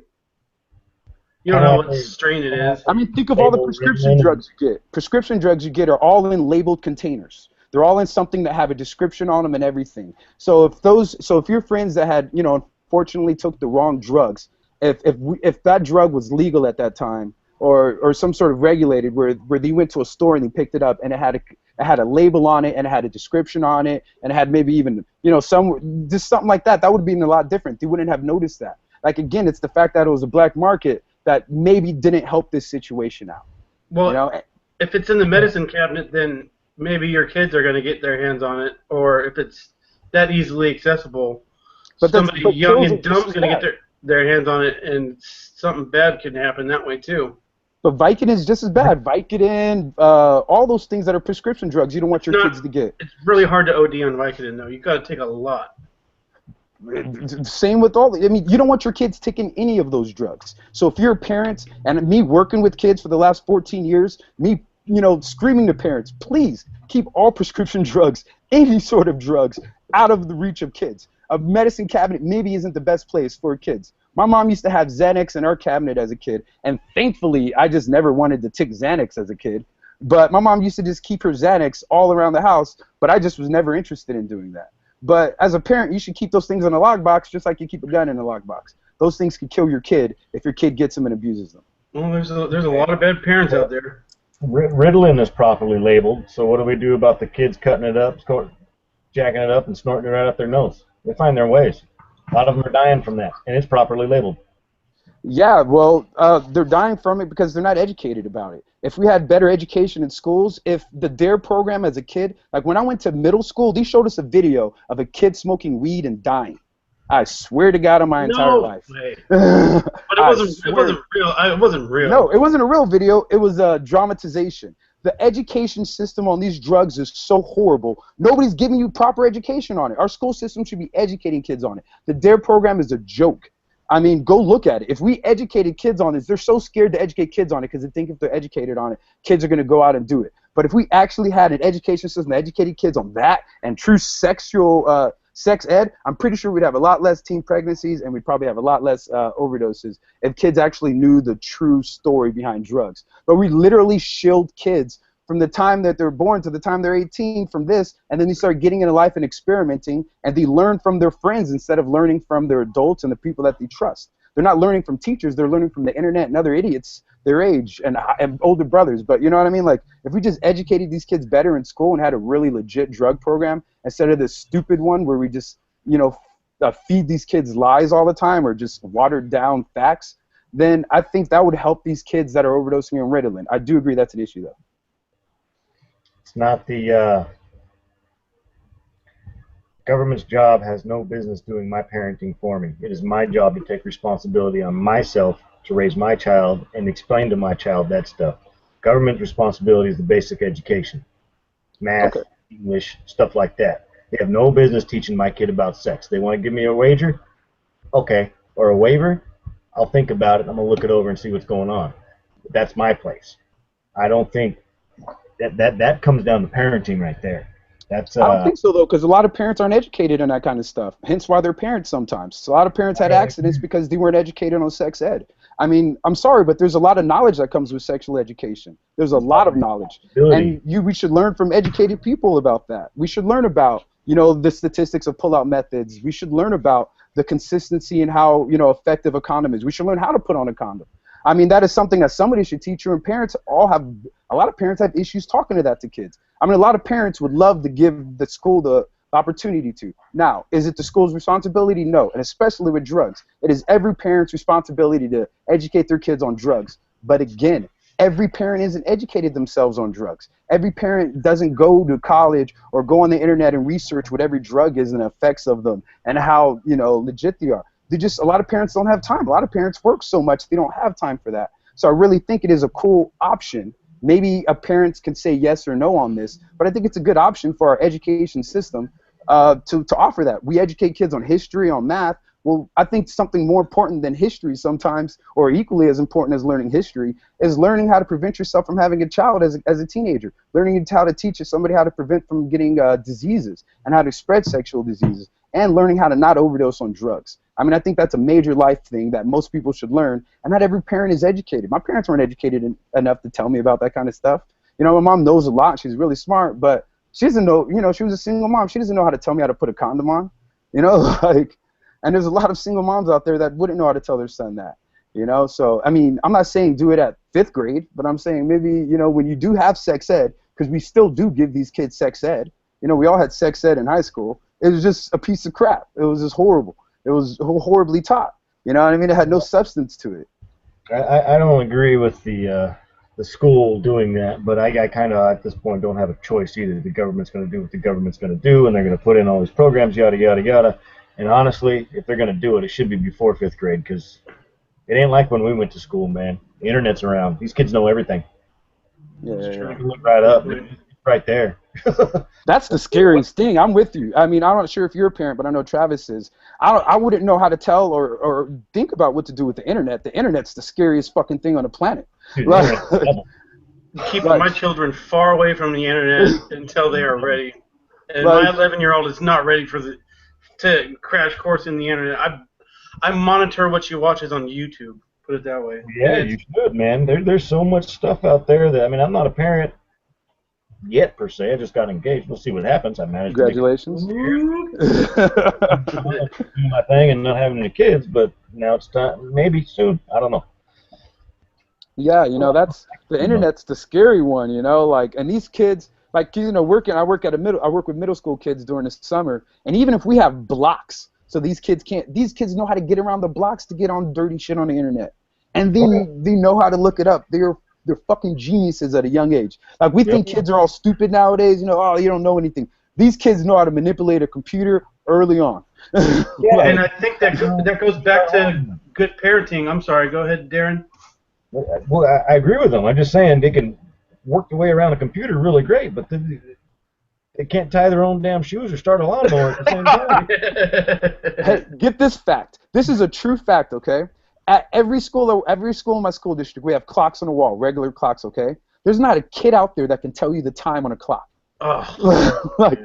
You don't know what strain it is. I mean, think of all the prescription drugs you get. Prescription drugs you get are all in labeled containers. They're all in something that have a description on them and everything. So if your friends that had, unfortunately took the wrong drugs, if that drug was legal at that time or some sort of regulated where they went to a store and they picked it up and it had a label on it and it had a description on it and it had maybe even something like that would have been a lot different. They wouldn't have noticed that. Like again, it's the fact that it was a black market that maybe didn't help this situation out. Well, if it's in the medicine cabinet, then maybe your kids are going to get their hands on it, or if it's that easily accessible, but somebody young and dumb is going to get their hands on it, and something bad can happen that way too. But Vicodin is just as bad. Vicodin, all those things that are prescription drugs, you don't want your kids to get. It's really hard to OD on Vicodin, though. You got to take a lot. Same with you don't want your kids taking any of those drugs. So if you're a parent, and me working with kids for the last 14 years, me, screaming to parents, please keep all prescription drugs, any sort of drugs, out of the reach of kids. A medicine cabinet maybe isn't the best place for kids. My mom used to have Xanax in her cabinet as a kid, and thankfully I just never wanted to take Xanax as a kid. But my mom used to just keep her Xanax all around the house, but I just was never interested in doing that. But as a parent, you should keep those things in a lockbox just like you keep a gun in a lockbox. Those things can kill your kid if your kid gets them and abuses them. Well, there's a lot of bad parents out there. Ritalin is properly labeled, so what do we do about the kids cutting it up, jacking it up, and snorting it right up their nose? They find their ways. A lot of them are dying from that, and it's properly labeled. Yeah, well, they're dying from it because they're not educated about it. If we had better education in schools, if the DARE program as a kid, like when I went to middle school, they showed us a video of a kid smoking weed and dying. I swear to God on my entire life. Way. But it wasn't real. It wasn't real. No, it wasn't a real video. It was a dramatization. The education system on these drugs is so horrible. Nobody's giving you proper education on it. Our school system should be educating kids on it. The DARE program is a joke. I mean, go look at it. If we educated kids on this, they're so scared to educate kids on it because they think if they're educated on it, kids are going to go out and do it. But if we actually had an education system that educated kids on that and true sexual sex ed, I'm pretty sure we'd have a lot less teen pregnancies and we'd probably have a lot less overdoses if kids actually knew the true story behind drugs. But we literally shield kids from the time that they're born to the time they're 18 from this, and then they start getting into life and experimenting, and they learn from their friends instead of learning from their adults and the people that they trust. They're not learning from teachers, they're learning from the internet and other idiots their age and older brothers. But you know what I mean? Like, if we just educated these kids better in school and had a really legit drug program instead of this stupid one where we just, you know, feed these kids lies all the time or just watered down facts, then I think that would help these kids that are overdosing on Ritalin. I do agree that's an issue, though. It's not the government's job has no business doing my parenting for me. It is my job to take responsibility on myself to raise my child and explain to my child that stuff. Government's responsibility is the basic education, math, Okay. English, stuff like that. They have no business teaching my kid about sex. They want to give me a wager, okay, or a waiver. I'll think about it. I'm gonna look it over and see what's going on. That's my place. I don't think that comes down to parenting right there. That's I don't think so, though, because a lot of parents aren't educated on that kind of stuff. Hence why they're parents sometimes. So a lot of parents had accidents because they weren't educated on sex ed. I mean, I'm sorry, but there's a lot of knowledge that comes with sexual education. There's a lot of knowledge. And we should learn from educated people about that. We should learn about, you know, the statistics of pull-out methods. We should learn about the consistency and how, you know, effective a condom is. We should learn how to put on a condom. I mean, that is something that somebody should teach you, and parents all have, a lot of parents have issues talking to that to kids. I mean, a lot of parents would love to give the school the opportunity to. Now, is it the school's responsibility? No, and especially with drugs. It is every parent's responsibility to educate their kids on drugs. But again, every parent isn't educated themselves on drugs. Every parent doesn't go to college or go on the internet and research what every drug is and the effects of them and how, you know, legit they are. A lot of parents don't have time. A lot of parents work so much they don't have time for that. So I really think it is a cool option. Maybe a parents can say yes or no on this, but I think it's a good option for our education system to offer that. We educate kids on history, on math. Well, I think something more important than history sometimes, or equally as important as learning history, is learning how to prevent yourself from having a child as a teenager. Learning how to teach somebody how to prevent from getting diseases and how to spread sexual diseases, and learning how to not overdose on drugs. I mean, I think that's a major life thing that most people should learn, and not every parent is educated. My parents weren't educated enough to tell me about that kind of stuff. You know, my mom knows a lot. She's really smart, but she doesn't know, you know, she was a single mom. She doesn't know how to tell me how to put a condom on, you know, like, and there's a lot of single moms out there that wouldn't know how to tell their son that, you know. So, I mean, I'm not saying do it at 5th grade, but I'm saying maybe, you know, when you do have sex ed, because we still do give these kids sex ed. You know, we all had sex ed in high school. It was just a piece of crap. It was just horrible. It was horribly taught. You know what I mean? It had no substance to it. I don't agree with the school doing that, but I kind of at this point don't have a choice either. The government's going to do what the government's going to do, and they're going to put in all these programs, yada yada yada. And honestly, if they're going to do it, it should be before 5th grade, because it ain't like when we went to school, man. The internet's around. These kids know everything. Yeah. You can look right up. It's right there. That's the scariest thing. I'm with you. I mean, I'm not sure if you're a parent, but I know Travis is. I wouldn't know how to tell or think about what to do with the internet. The internet's the scariest fucking thing on the planet. Dude, Like, Keeping my children far away from the internet until they are ready. And my 11-year-old is not ready to crash course in the internet. I monitor what she watches on YouTube. Put it that way. yeah, you should, man. There's so much stuff out there that, I mean, I'm not a parent yet per se. I just got engaged. We'll see what happens. I managed congratulations. to do my thing and not having any kids, but now it's time. Maybe soon. I don't know. Yeah, you know, that's the internet's the scary one, you know, like, and these kids, like, you know, I work with middle school kids during the summer, and even if we have blocks, so these kids know how to get around the blocks to get on dirty shit on the internet, and they know how to look it up. They're fucking geniuses at a young age. Like, we think kids are all stupid nowadays, you know, oh, you don't know anything. These kids know how to manipulate a computer early on. Yeah, and I think that goes back to good parenting. I'm sorry, go ahead, Darren. Well, I agree with them. I'm just saying they can work their way around a computer really great, but they can't tie their own damn shoes or start a lawnmower at the same time. Hey, get this fact. This is a true fact, okay? At every school in my school district, we have clocks on the wall, regular clocks, okay? There's not a kid out there that can tell you the time on a clock. Oh. Like,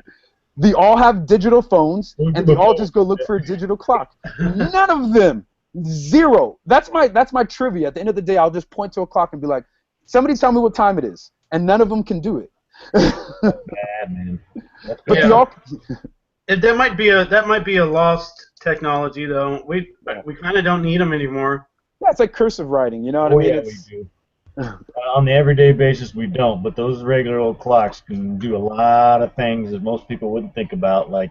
They all have digital phones, and they all just go look for a digital clock. None of them. Zero. That's my trivia. At the end of the day, I'll just point to a clock and be like, somebody tell me what time it is. And none of them can do it. Bad, man. That's But bad. they all... That might be a lost technology, though. We kind of don't need them anymore. Yeah, it's like cursive writing, you know what I mean? Yeah, we do. On the everyday basis, we don't, but those regular old clocks can do a lot of things that most people wouldn't think about, like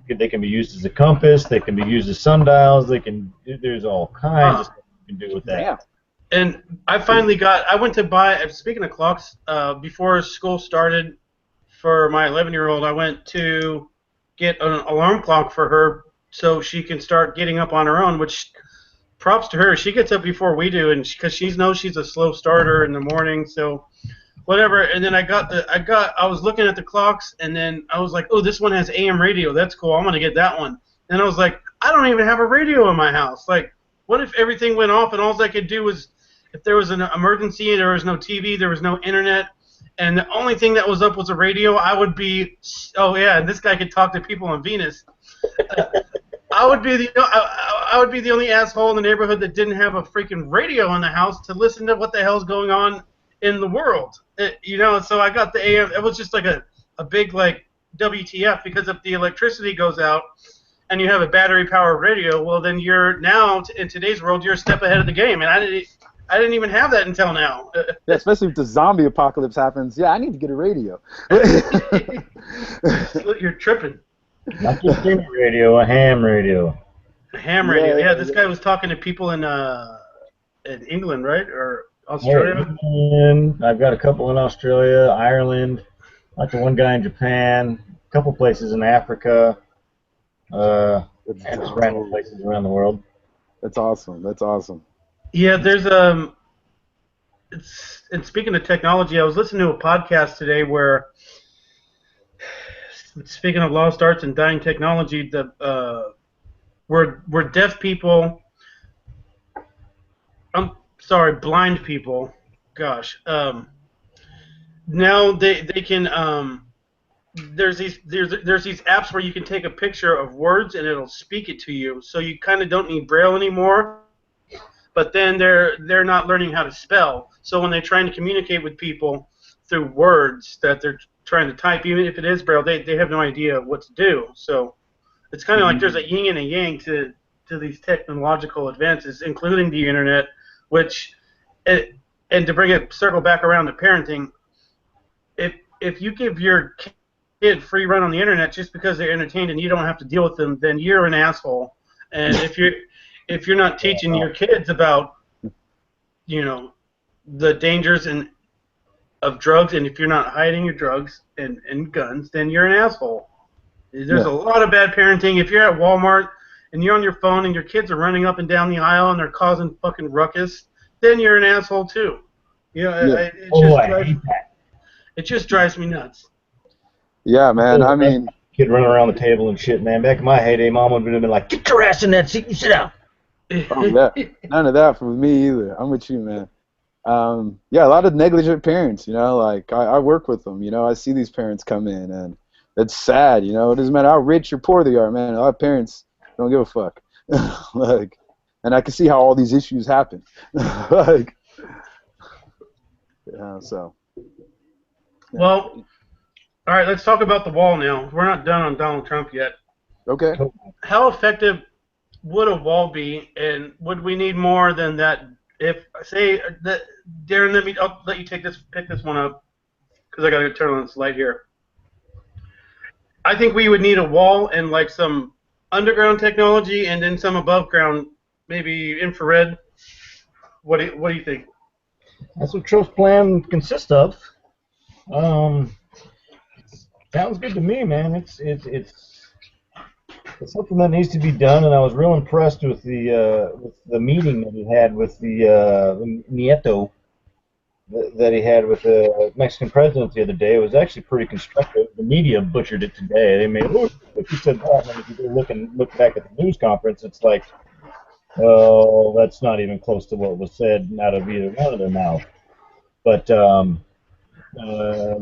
they can be used as a compass, they can be used as sundials, there's all kinds of stuff you can do with that. Damn. And I went to buy, speaking of clocks, before school started for my 11-year-old, I went to get an alarm clock for her so she can start getting up on her own, which props to her. She gets up before we do, and because she knows she's a slow starter in the morning, so whatever. And then I was looking at the clocks, and then I was like, oh, this one has AM radio. That's cool. I'm gonna get that one. And I was like, I don't even have a radio in my house. Like, what if everything went off and all I could do was, if there was an emergency and there was no TV, there was no internet, and the only thing that was up was a radio, I would be, oh yeah, and this guy could talk to people on Venus. I would be the only asshole in the neighborhood that didn't have a freaking radio in the house to listen to what the hell's going on in the world. So I got the AM. It was just like a big like WTF, because if the electricity goes out and you have a battery powered radio, well then you're now in today's world you're a step ahead of the game, and I didn't even have that until now. Yeah, especially if the zombie apocalypse happens. Yeah, I need to get a radio. You're tripping. Not just any radio, a ham radio. A ham radio. Yeah, this guy was talking to people in England, right, or Australia. And I've got a couple in Australia, Ireland, like the one guy in Japan, a couple places in Africa, and just random places around the world. That's awesome. That's awesome. Yeah, there's and speaking of technology, I was listening to a podcast today where, speaking of lost arts and dying technology, where deaf people, blind people, gosh, now they can, there's these apps where you can take a picture of words and it'll speak it to you, so you kind of don't need Braille anymore. But then they're not learning how to spell, so when they're trying to communicate with people through words that they're trying to type, even if it is Braille, they have no idea what to do. So it's kind of like there's a yin and a yang to these technological advances, including the internet, and to bring it circle back around to parenting, if you give your kid free run on the internet just because they're entertained and you don't have to deal with them, then you're an asshole. And if you're not teaching your kids about, the dangers of drugs, and if you're not hiding your drugs and guns, then you're an asshole. There's a lot of bad parenting. If you're at Walmart and you're on your phone and your kids are running up and down the aisle and they're causing fucking ruckus, then you're an asshole too. It just drives me nuts. Yeah, man. I mean, kid running around the table and shit, man. Back in my heyday, Mom would have been like, "Get your ass in that seat and sit down." None of that for me either. I'm with you, man. A lot of negligent parents. Like I work with them. I see these parents come in, and it's sad. It doesn't matter how rich or poor they are, man. A lot of parents don't give a fuck. And I can see how all these issues happen. So. Yeah. Well, all right. Let's talk about the wall now. We're not done on Donald Trump yet. Okay. How effective would a wall be, and would we need more than that? If say that, Darren, I'll let you pick this one up, because I got to turn on this light here. I think we would need a wall and like some underground technology, and then some above ground, maybe infrared. What do you think? That's what Trump's plan consists of. Sounds good to me, man. It's something that needs to be done, and I was real impressed with the meeting that he had with the Nieto that he had with the Mexican president the other day. It was actually pretty constructive. The media butchered it today. They made, if you said that, and if you look back at the news conference, it's like, oh, that's not even close to what was said out of either one of their mouths. But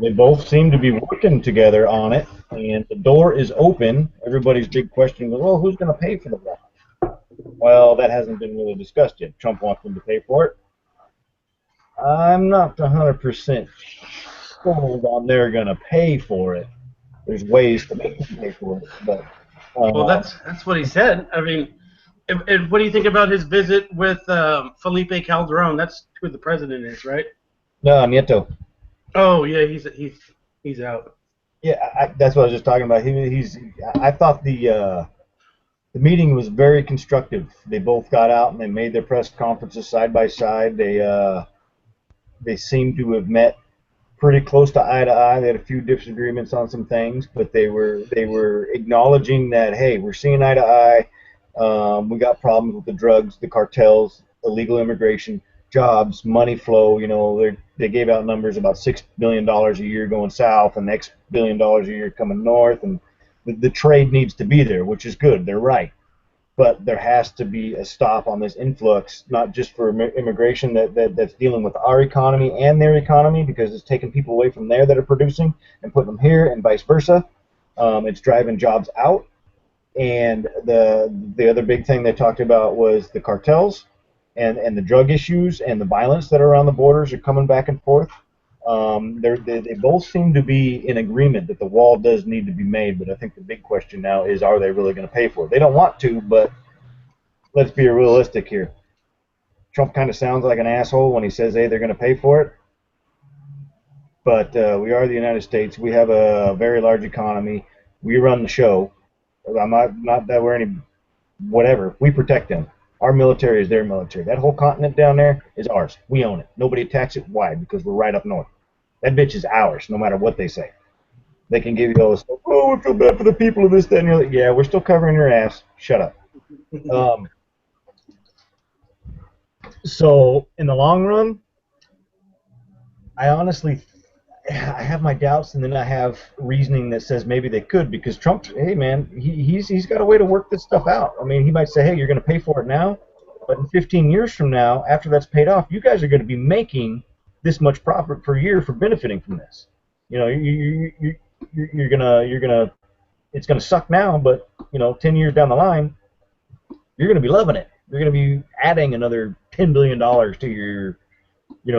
They both seem to be working together on it, and the door is open. Everybody's big question was, well, who's going to pay for the wall? Well, that hasn't been really discussed yet. Trump wants them to pay for it. I'm not 100% sold on they're going to pay for it. There's ways to make them pay for it, but Well, that's what he said. I mean, and what do you think about his visit with Felipe Calderon? That's who the president is, right? no, Nieto. Oh yeah, he's out. Yeah, that's what I was just talking about. He's. I thought the meeting was very constructive. They both got out and they made their press conferences side by side. They seemed to have met pretty close to eye. They had a few disagreements on some things, but they were acknowledging that, hey, we're seeing eye to eye. We got problems with the drugs, the cartels, illegal immigration, jobs, money flow. They gave out numbers about $6 billion a year going south, and $X billion a year coming north, and the trade needs to be there, which is good. They're right. But there has to be a stop on this influx, not just for immigration that's dealing with our economy and their economy, because it's taking people away from there that are producing and putting them here, and vice versa. It's driving jobs out. And the other big thing they talked about was the cartels and the drug issues and the violence that are on the borders are coming back and forth. They both seem to be in agreement that the wall does need to be made, but I think the big question now is, are they really going to pay for it? They don't want to, but let's be realistic here. Trump kind of sounds like an asshole when he says, hey, they're going to pay for it. But we are the United States. We have a very large economy. We run the show. I'm not that we're any whatever. We protect them. Our military is their military. That whole continent down there is ours. We own it. Nobody attacks it. Why? Because we're right up north. That bitch is ours, no matter what they say. They can give you all this, oh, I feel bad for the people of this, that, and you're like, yeah, we're still covering your ass. Shut up. Um, so, in the long run, I honestly, I have my doubts, and then I have reasoning that says maybe they could, because Trump, hey, man, he's got a way to work this stuff out. I mean, he might say, hey, you're going to pay for it now, but in 15 years from now, after that's paid off, you guys are going to be making this much profit per year for benefiting from this. You're gonna it's gonna suck now, but 10 years down the line, you're gonna be loving it. You're gonna be adding another $10 billion to your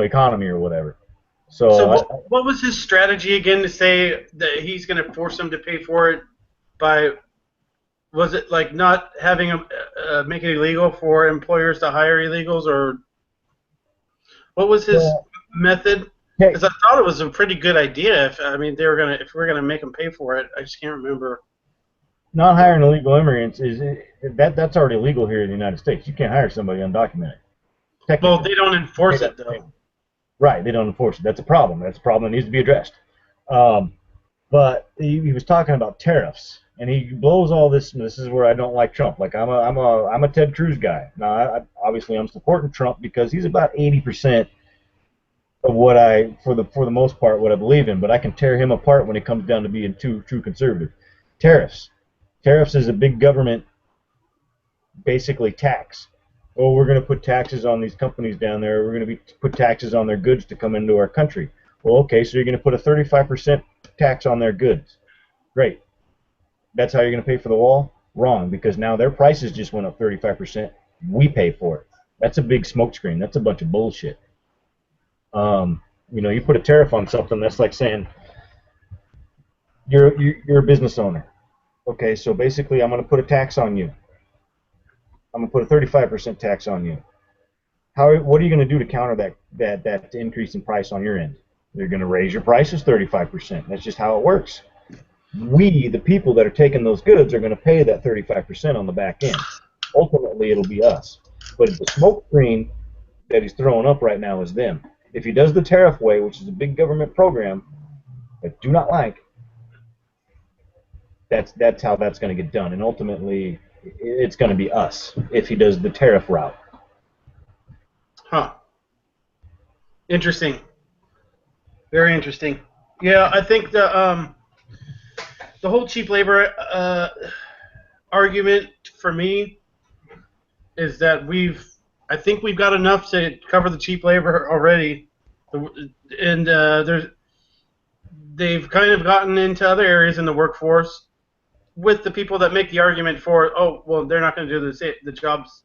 economy or whatever. So So what was his strategy again to say that he's going to force them to pay for it by, was it like not having make it illegal for employers to hire illegals, or what was his method? hey, Because I thought it was a pretty good idea. If we're gonna make them pay for it, I just can't remember. not hiring illegal immigrants that's already illegal here in the United States. You can't hire somebody undocumented. Well, Technically, they don't enforce it though. right? They don't enforce it. That's a problem. That's a problem that needs to be addressed. Um, But he was talking about tariffs, and he blows all this. And this is where I don't like Trump. Like I'm a Ted Cruz guy. Now, obviously, I'm supporting Trump because he's about 80% of what for the most part, what I believe in. But I can tear him apart when it comes down to being true conservative. Tariffs. Tariffs is a big government, basically tax. Oh, we're going to put taxes on these companies down there. We're going to put taxes on their goods to come into our country. Well, okay, so you're going to put a 35% tax on their goods. Great. That's how you're going to pay for the wall? Wrong, because now their prices just went up 35%. We pay for it. That's a big smokescreen. That's a bunch of bullshit. You put a tariff on something, that's like saying you're a business owner. Okay, so basically I'm going to put a tax on you. I'm going to put a 35% tax on you. What are you going to do to counter that increase in price on your end? They're going to raise your prices 35%. That's just how it works. We, the people that are taking those goods, are going to pay that 35% on the back end. Ultimately, it'll be us. But the smoke screen that he's throwing up right now is them. If he does the tariff way, which is a big government program that I do not like, that's how that's going to get done. And ultimately, it's going to be us if he does the tariff route. Huh. Interesting. Very interesting. Yeah, I think the whole cheap labor argument for me is that I think we've got enough to cover the cheap labor already, and they've kind of gotten into other areas in the workforce with the people that make the argument for, oh, well, they're not going to do the jobs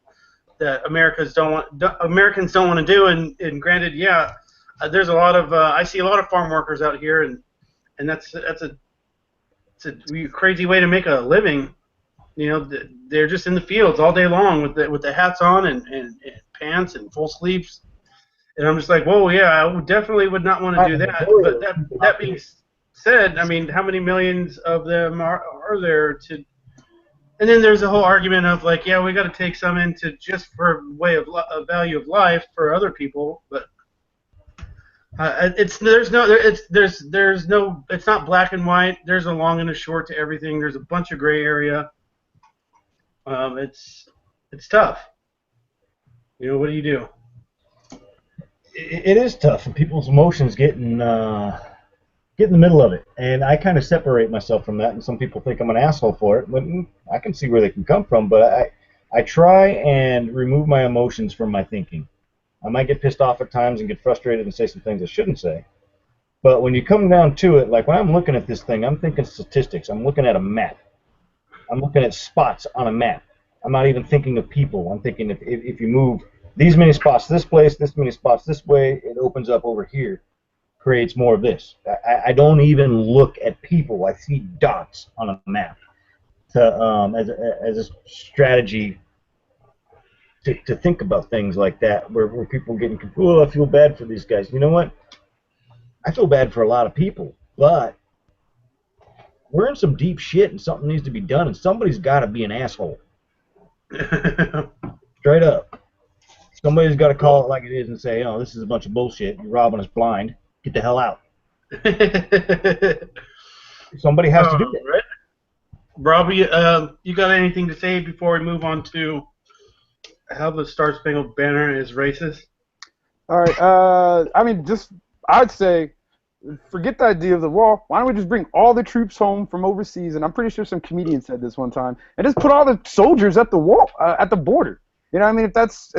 that Americans don't want to do. And granted, yeah, there's a lot of I see a lot of farm workers out here, and that's a it's a crazy way to make a living. You know, they're just in the fields all day long with the hats on and pants and full sleeves. And I'm just like, whoa, yeah, definitely would not want to do that. But that being said, I mean, how many millions of them are there to? And then there's a whole argument of like, yeah, we got to take some into just for a value of life for other people, but it's not black and white. There's a long and a short to everything. There's a bunch of gray area. It's tough. You know, what do you do? It is tough, and people's emotions get in the middle of it, and I kind of separate myself from that. And some people think I'm an asshole for it, but I can see where they can come from. But I try and remove my emotions from my thinking. I might get pissed off at times and get frustrated and say some things I shouldn't say. But when you come down to it, like when I'm looking at this thing, I'm thinking statistics. I'm looking at a map. I'm looking at spots on a map. I'm not even thinking of people. I'm thinking if you move these many spots this place, this many spots this way, it opens up over here, creates more of this. I don't even look at people. I see dots on a map as a strategy to think about things like that, where people are getting, oh, I feel bad for these guys. You know what? I feel bad for a lot of people, but we're in some deep shit, and something needs to be done, and somebody's got to be an asshole. Straight up. Somebody's got to call it like it is and say, oh, this is a bunch of bullshit. You're robbing us blind. Get the hell out. Somebody has to do it. Right. Robbie, you got anything to say before we move on to how the Star Spangled Banner is racist? All right. I mean, I'd say, forget the idea of the wall. Why don't we just bring all the troops home from overseas? And I'm pretty sure some comedian said this one time. And just put all the soldiers at the wall, at the border. You know what I mean? If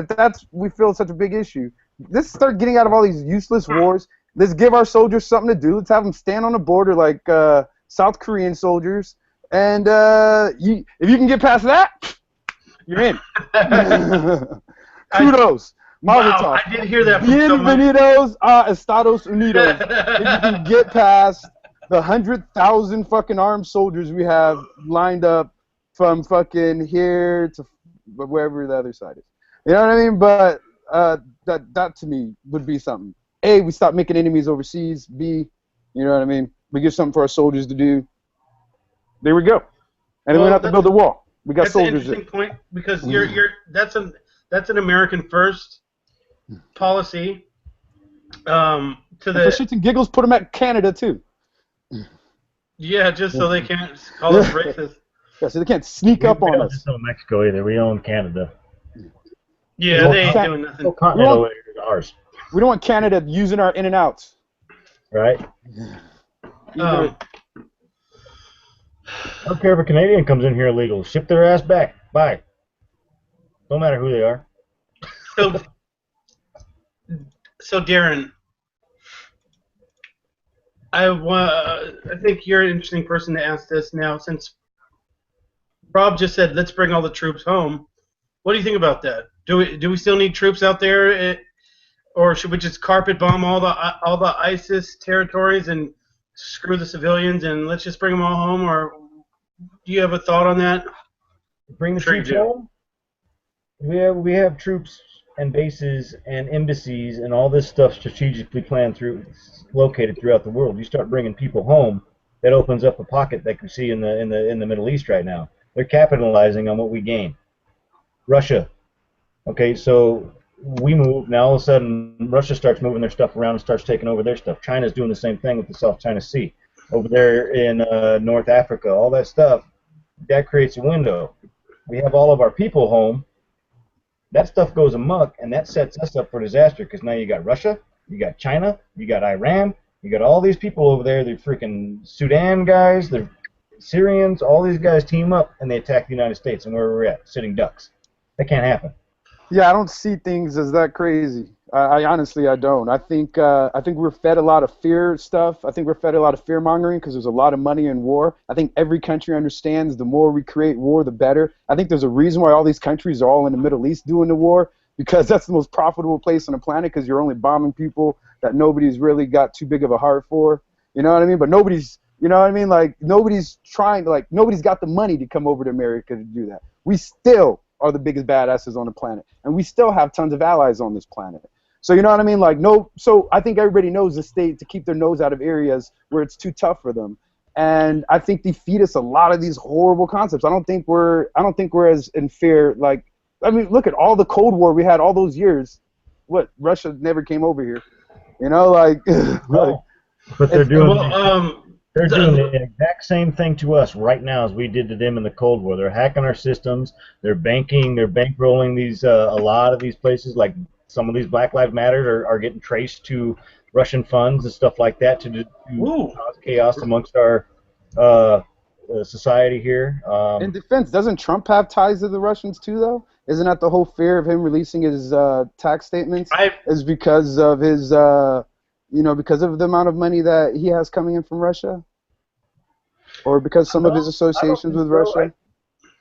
that's we feel such a big issue, let's start getting out of all these useless wars. Let's give our soldiers something to do. Let's have them stand on the border like South Korean soldiers. And if you can get past that, you're in. Kudos. Wow, I did hear that from Bienvenidos a Estados Unidos. If you can get past the 100,000 fucking armed soldiers we have lined up from fucking here to wherever the other side is. You know what I mean? But that to me would be something. A, we stop making enemies overseas. B, you know what I mean? We give something for our soldiers to do. There we go. And then we don't have to build a wall. We got soldiers there. That's an interesting point, because that's an American first policy. For shits and giggles, put them at Canada too. Yeah, just so they can't call us racist. Yeah, so they can't sneak up on us. We don't just own Mexico either. We own Canada. Yeah, they ain't doing nothing. No continental area is ours. We don't want Canada using our in and outs. Right. I don't care if a Canadian comes in here illegal. Ship their ass back. Bye. Don't matter who they are. So Darren, I think you're an interesting person to ask this now, since Rob just said, let's bring all the troops home. What do you think about that? Do we still need troops out there, or should we just carpet bomb all the ISIS territories and screw the civilians and let's just bring them all home? Or do you have a thought on that? Bring the troops home? We have troops and bases and embassies and all this stuff strategically located throughout the world. You start bringing people home, that opens up a pocket that you see in the Middle East right now. They're capitalizing on what we gain. Russia. Okay, so we move, now all of a sudden Russia starts moving their stuff around and starts taking over their stuff. China's doing the same thing with the South China Sea. Over there in North Africa, all that stuff, that creates a window. We have all of our people home. That stuff goes amok, and that sets us up for disaster, because now you got Russia, you got China, you got Iran, you got all these people over there. They're freaking Sudan guys, they're Syrians, all these guys team up, and they attack the United States, and where we're at, sitting ducks. That can't happen. Yeah, I don't see things as that crazy. I honestly, I don't. I think we're fed a lot of fear stuff. I think we're fed a lot of fear mongering because there's a lot of money in war. I think every country understands the more we create war, the better. I think there's a reason why all these countries are all in the Middle East doing the war, because that's the most profitable place on the planet, because you're only bombing people that nobody's really got too big of a heart for. You know what I mean? But nobody's, you know what I mean? Like nobody's trying to, like nobody's got the money to come over to America to do that. We still are the biggest badasses on the planet, and we still have tons of allies on this planet. So you know what I mean? Like no, so I think everybody knows the state to keep their nose out of areas where it's too tough for them, and I think they feed us a lot of these horrible concepts. I don't think we're as in fear. Like, I mean, look at all the Cold War we had all those years. What, Russia never came over here, you know? Like, like But they're doing. Well, They're doing the exact same thing to us right now as we did to them in the Cold War. They're hacking our systems. They're bankrolling these a lot of these places. Like some of these Black Lives Matter are getting traced to Russian funds and stuff like that to cause chaos amongst our society here. in defense, doesn't Trump have ties to the Russians too, though? Isn't that the whole fear of him releasing his tax statements? Is because of his because of the amount of money that he has coming in from Russia? Or because some of his associations with Russia?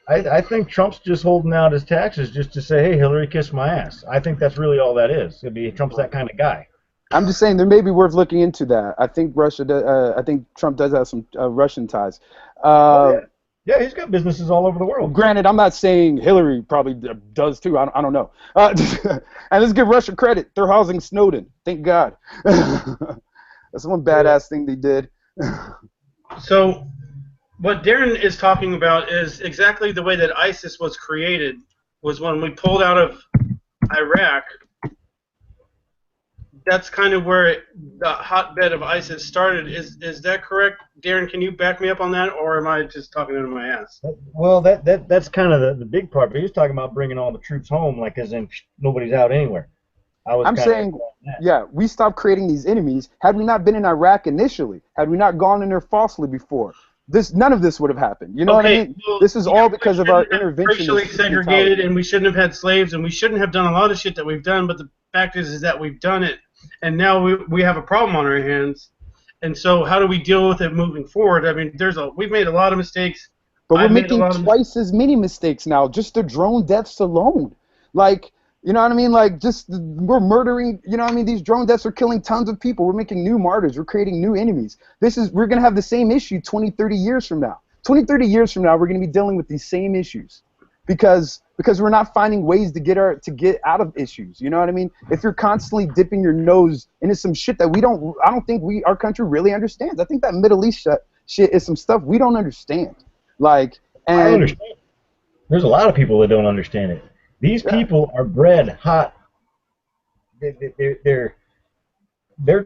I think Trump's just holding out his taxes just to say, hey, Hillary, kiss my ass. I think that's really all that is. Trump's that kind of guy. I'm just saying there may be worth looking into that. I think I think Trump does have some Russian ties. Yeah, he's got businesses all over the world. Granted, I'm not saying Hillary probably does too. I don't know. And let's give Russia credit. They're housing Snowden. Thank God. That's one badass thing they did. So what Darren is talking about is exactly the way that ISIS was created, was when we pulled out of Iraq. That's kind of where the hotbed of ISIS started. Is that correct, Darren? Can you back me up on that, or am I just talking out of my ass? Well, that's kind of the big part. But he was talking about bringing all the troops home, like as in nobody's out anywhere. I'm saying, yeah, we stopped creating these enemies. Had we not been in Iraq initially, had we not gone in there falsely before, none of this would have happened. You know what I mean? Well, this is all because of our intervention. Racially segregated, and we shouldn't have had slaves, and we shouldn't have done a lot of shit that we've done. But the fact is that we've done it, and now we have a problem on our hands. And so, how do we deal with it moving forward? I mean, we've made a lot of mistakes. But we're making twice as many mistakes now, just the drone deaths alone. Like, you know what I mean? Like, we're murdering, you know what I mean? These drone deaths are killing tons of people. We're making new martyrs. We're creating new enemies. We're going to have the same issue 20, 30 years from now. 20, 30 years from now, we're going to be dealing with these same issues because we're not finding ways to get out of issues. You know what I mean? If you're constantly dipping your nose into some shit that I don't think our country really understands. I think that Middle East shit is some stuff we don't understand. Like, and I understand. There's a lot of people that don't understand it. These people are bred hot. They're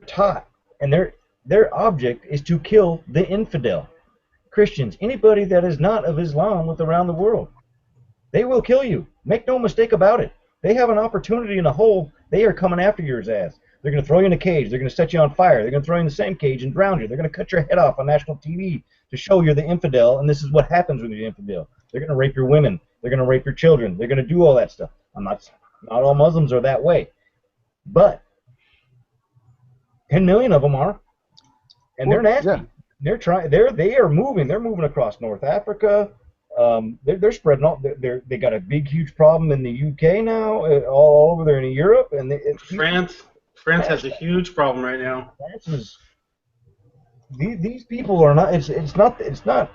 taught, and their object is to kill the infidel. Christians, anybody that is not of Islam around the world, they will kill you. Make no mistake about it. They have an opportunity in a hole. They are coming after your ass. They're going to throw you in a cage. They're going to set you on fire. They're going to throw you in the same cage and drown you. They're going to cut your head off on national TV to show you're the infidel, and this is what happens when you're the infidel. They're going to rape your women. They're going to rape your children. They're going to do all that stuff. Not all Muslims are that way, but 10 million of them are, and they're nasty. Yeah. They are moving. They're moving across North Africa. They're spreading all. They got a big, huge problem in the UK now, all over there in Europe, and France has a huge problem right now. These people are not. It's not.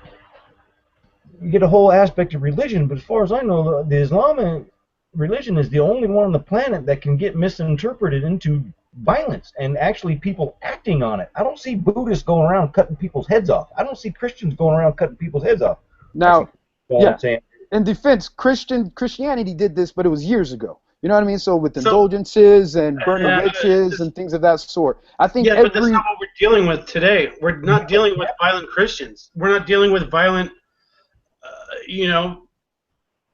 You get a whole aspect of religion, but as far as I know, the Islamic religion is the only one on the planet that can get misinterpreted into violence and actually people acting on it. I don't see Buddhists going around cutting people's heads off. I don't see Christians going around cutting people's heads off. Now, in defense, Christianity did this, but it was years ago. You know what I mean? So with indulgences and burning witches and things of that sort. I think but that's not what we're dealing with today. We're not dealing with violent Christians. We're not dealing with violent,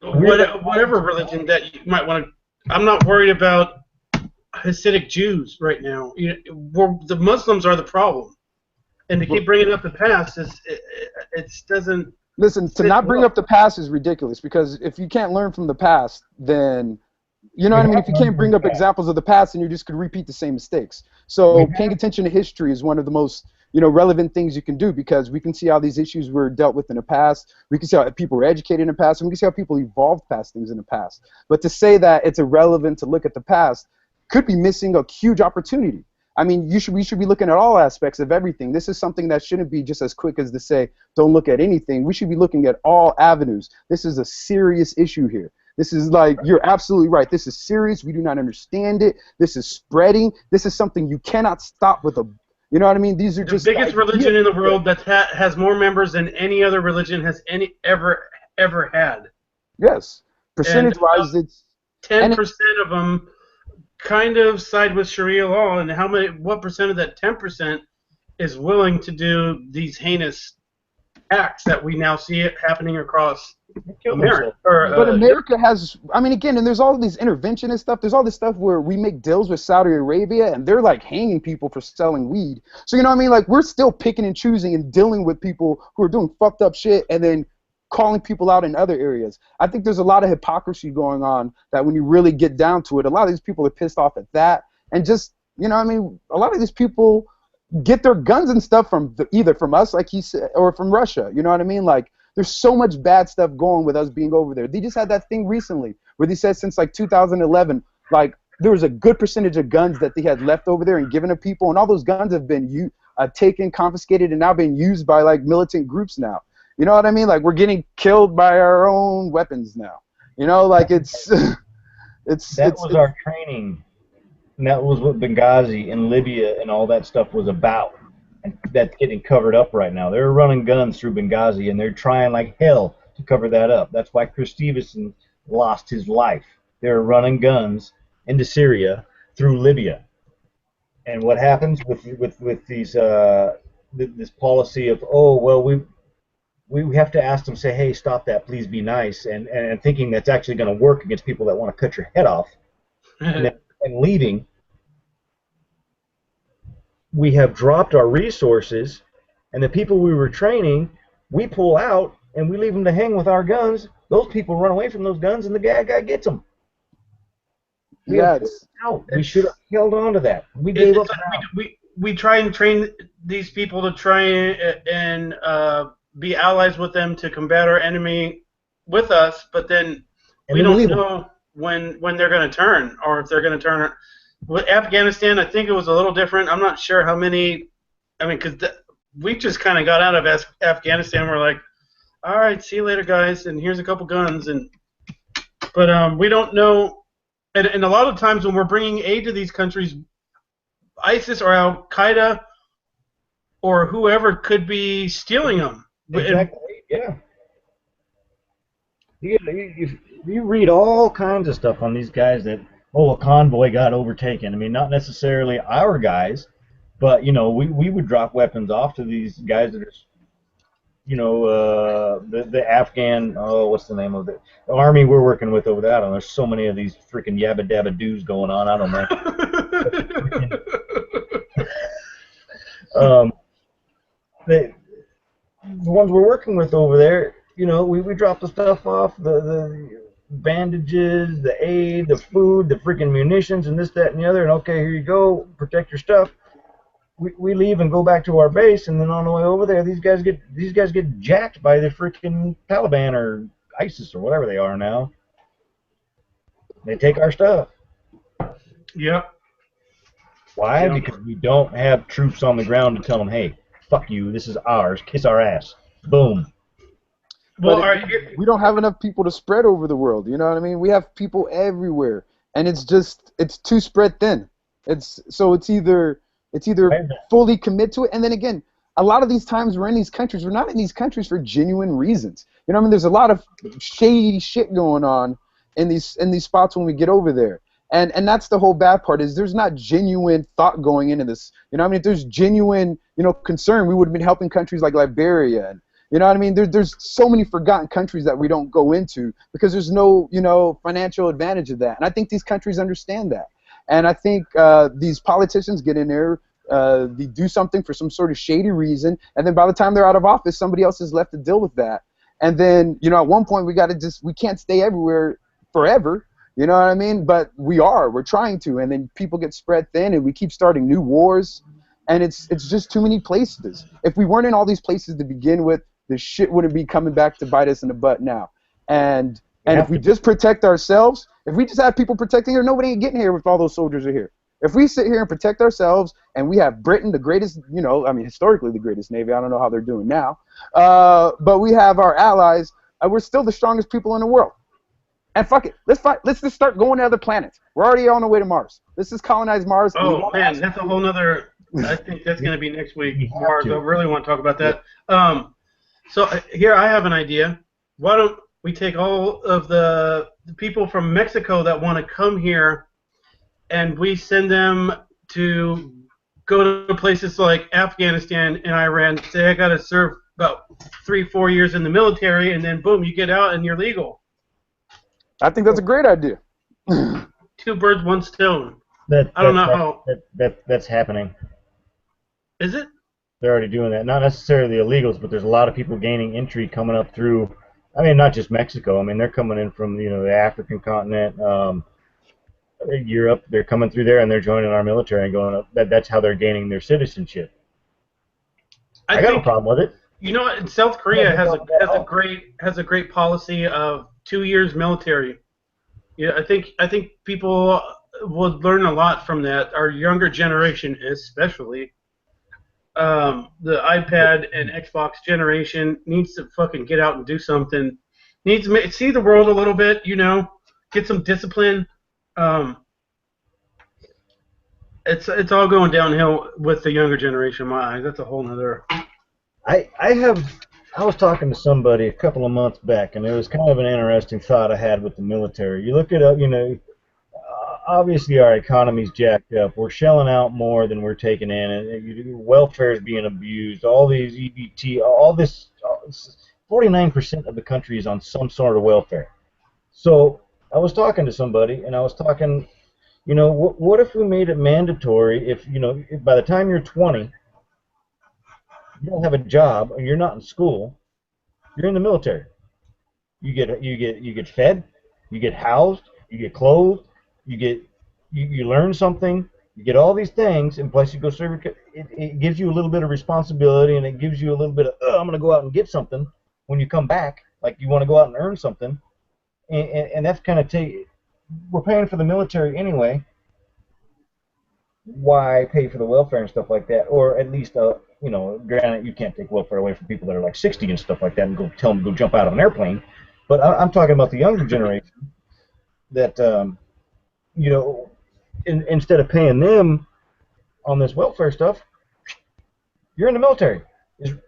whatever religion that you might want to. I'm not worried about Hasidic Jews right now. The Muslims are the problem, and to keep bringing up the past it doesn't. Listen, to not bring up the past is ridiculous, because if you can't learn from the past, then You know We what I mean? have If you learned can't from bring the up past. examples of the past, then you just could repeat the same mistakes. We So paying have, attention to history is one of the most, relevant things you can do, because we can see how these issues were dealt with in the past. We can see how people were educated in the past, and we can see how people evolved past things in the past. But to say that it's irrelevant to look at the past could be missing a huge opportunity. I mean, we should be looking at all aspects of everything. This is something that shouldn't be just as quick as to say, don't look at anything. We should be looking at all avenues. This is a serious issue here. This is like, you're absolutely right. This is serious. We do not understand it. This is spreading. This is something you cannot stop with a, you know what I mean? These are The just biggest ideas. religion in the world that has more members than any other religion has any ever had, Yes. and Percentage about wise, it's, ten and it, percent of them kind of side with Sharia law. And what percent of that 10% is willing to do these heinous acts that we now see it happening across they kill America themselves. or but Europe? America has, I mean, again, and there's all these interventionist stuff. There's all this stuff where we make deals with Saudi Arabia, and they're like hanging people for selling weed. So, you know what I mean? Like, we're still picking and choosing and dealing with people who are doing fucked up shit and then calling people out in other areas. I think there's a lot of hypocrisy going on that when you really get down to it, a lot of these people are pissed off at that. And just, you know what I mean? A lot of these people get their guns and stuff from either from us, like he said, or from Russia. You know what I mean? Like, there's so much bad stuff going with us being over there. They just had that thing recently where they said since like 2011, like there was a good percentage of guns that they had left over there and given to people, and all those guns have been taken, confiscated, and now being used by like militant groups now. You know what I mean? Like, we're getting killed by our own weapons now. You know, like it's That was our training. And that was what Benghazi and Libya and all that stuff was about. And that's getting covered up right now. They're running guns through Benghazi, and they're trying like hell to cover that up. That's why Chris Stevenson lost his life. They're running guns into Syria through Libya. And what happens with these this policy of, oh well, we have to ask them, say, hey, stop that, please be nice, and thinking that's actually going to work against people that want to cut your head off, and leaving. We have dropped our resources, and the people we were training, we pull out and we leave them to hang with our guns. Those people run away from those guns, and the guy gets them. We yeah, have pulled out. We should have held on to that. We gave up. It's like we try and train these people to try and be allies with them to combat our enemy with us, but then And we then we don't leave them. know when they're going to turn, or if they're going to turn. With Afghanistan, I think it was a little different. I'm not sure how many. I mean, because we just kind of got out of Afghanistan. We're like, all right, see you later, guys, and here's a couple guns, but we don't know. And a lot of times when we're bringing aid to these countries, ISIS or Al Qaeda or whoever could be stealing them. Exactly. Yeah. You read all kinds of stuff on these guys that, oh, a convoy got overtaken. I mean, not necessarily our guys, but we would drop weapons off to these guys that are, the Afghan, oh, what's the name of it? The army we're working with over there. I don't know. There's so many of these freaking yabba dabba doos going on. I don't know. The ones we're working with over there, we drop the stuff off, the bandages, the aid, the food, the freaking munitions, and this, that, and the other, and okay, here you go, protect your stuff. We leave and go back to our base, and then on the way over there, these guys get jacked by the freaking Taliban or ISIS or whatever they are now. They take our stuff. Yep. Why? Yep. Because we don't have troops on the ground to tell them, hey, fuck you, this is ours, kiss our ass. Boom. Well, we don't have enough people to spread over the world. You know what I mean? We have people everywhere, and it's too spread thin. It's either fully commit to it, and then again, a lot of these times we're not in these countries for genuine reasons. You know what I mean? There's a lot of shady shit going on in these spots when we get over there. And that's the whole bad part, is there's not genuine thought going into this. You know what I mean? If there's genuine, concern, we would have been helping countries like Liberia, and you know what I mean? There's so many forgotten countries that we don't go into because there's no, financial advantage of that. And I think these countries understand that. And I think these politicians get in there, they do something for some sort of shady reason, and then by the time they're out of office, somebody else is left to deal with that. And then, at one point we can't stay everywhere forever. You know what I mean? But we're trying to, and then people get spread thin, and we keep starting new wars, and it's just too many places. If we weren't in all these places to begin with, the shit wouldn't be coming back to bite us in the butt now. And if we just protect ourselves, if we just have people protecting here, nobody ain't getting here if all those soldiers are here. If we sit here and protect ourselves, and we have Britain, the greatest, historically the greatest navy. I don't know how they're doing now, but we have our allies. We're still the strongest people in the world. And fuck it, let's fight. Let's just start going to other planets. We're already on the way to Mars. Let's just colonize Mars. Oh man, that's a whole nother. I think that's going to be next week. Mars. I really want to talk about that. So here I have an idea. Why don't we take all of the people from Mexico that want to come here, and we send them to go to places like Afghanistan and Iran. Say I got to serve about 3-4 years in the military, and then boom, you get out and you're legal. I think that's a great idea. 2 birds, 1 stone. I don't know how. That's happening. Is it? They're already doing that. Not necessarily the illegals, but there's a lot of people gaining entry coming up through. I mean, not just Mexico. I mean, they're coming in from the African continent, Europe. They're coming through there and they're joining our military and going up. That's how they're gaining their citizenship. I got no problem with it. You know what? South Korea has a great policy of 2 years military. Yeah, I think people would learn a lot from that. Our younger generation, especially, the iPad and Xbox generation needs to fucking get out and do something. Needs to see the world a little bit. Get some discipline. It's all going downhill with the younger generation in my eyes. That's a whole nother. I was talking to somebody a couple of months back, and it was kind of an interesting thought I had with the military. You look at obviously our economy's jacked up. We're shelling out more than we're taking in, and welfare is being abused. All these EBT, all this, 49% of the country is on some sort of welfare. So I was talking to somebody, and I was talking, what if we made it mandatory if by the time you're 20, you don't have a job, or you're not in school, you're in the military. You get fed, you get housed, you get clothed, you learn something, you get all these things, and plus you go serve. It gives you a little bit of responsibility, and it gives you a little bit of I'm going to go out and get something when you come back. Like you want to go out and earn something, and that's kind of we're paying for the military anyway. Why pay for the welfare and stuff like that, or at least granted, you can't take welfare away from people that are like 60 and stuff like that and go tell them to go jump out of an airplane. But I'm talking about the younger generation that, instead of paying them on this welfare stuff, you're in the military.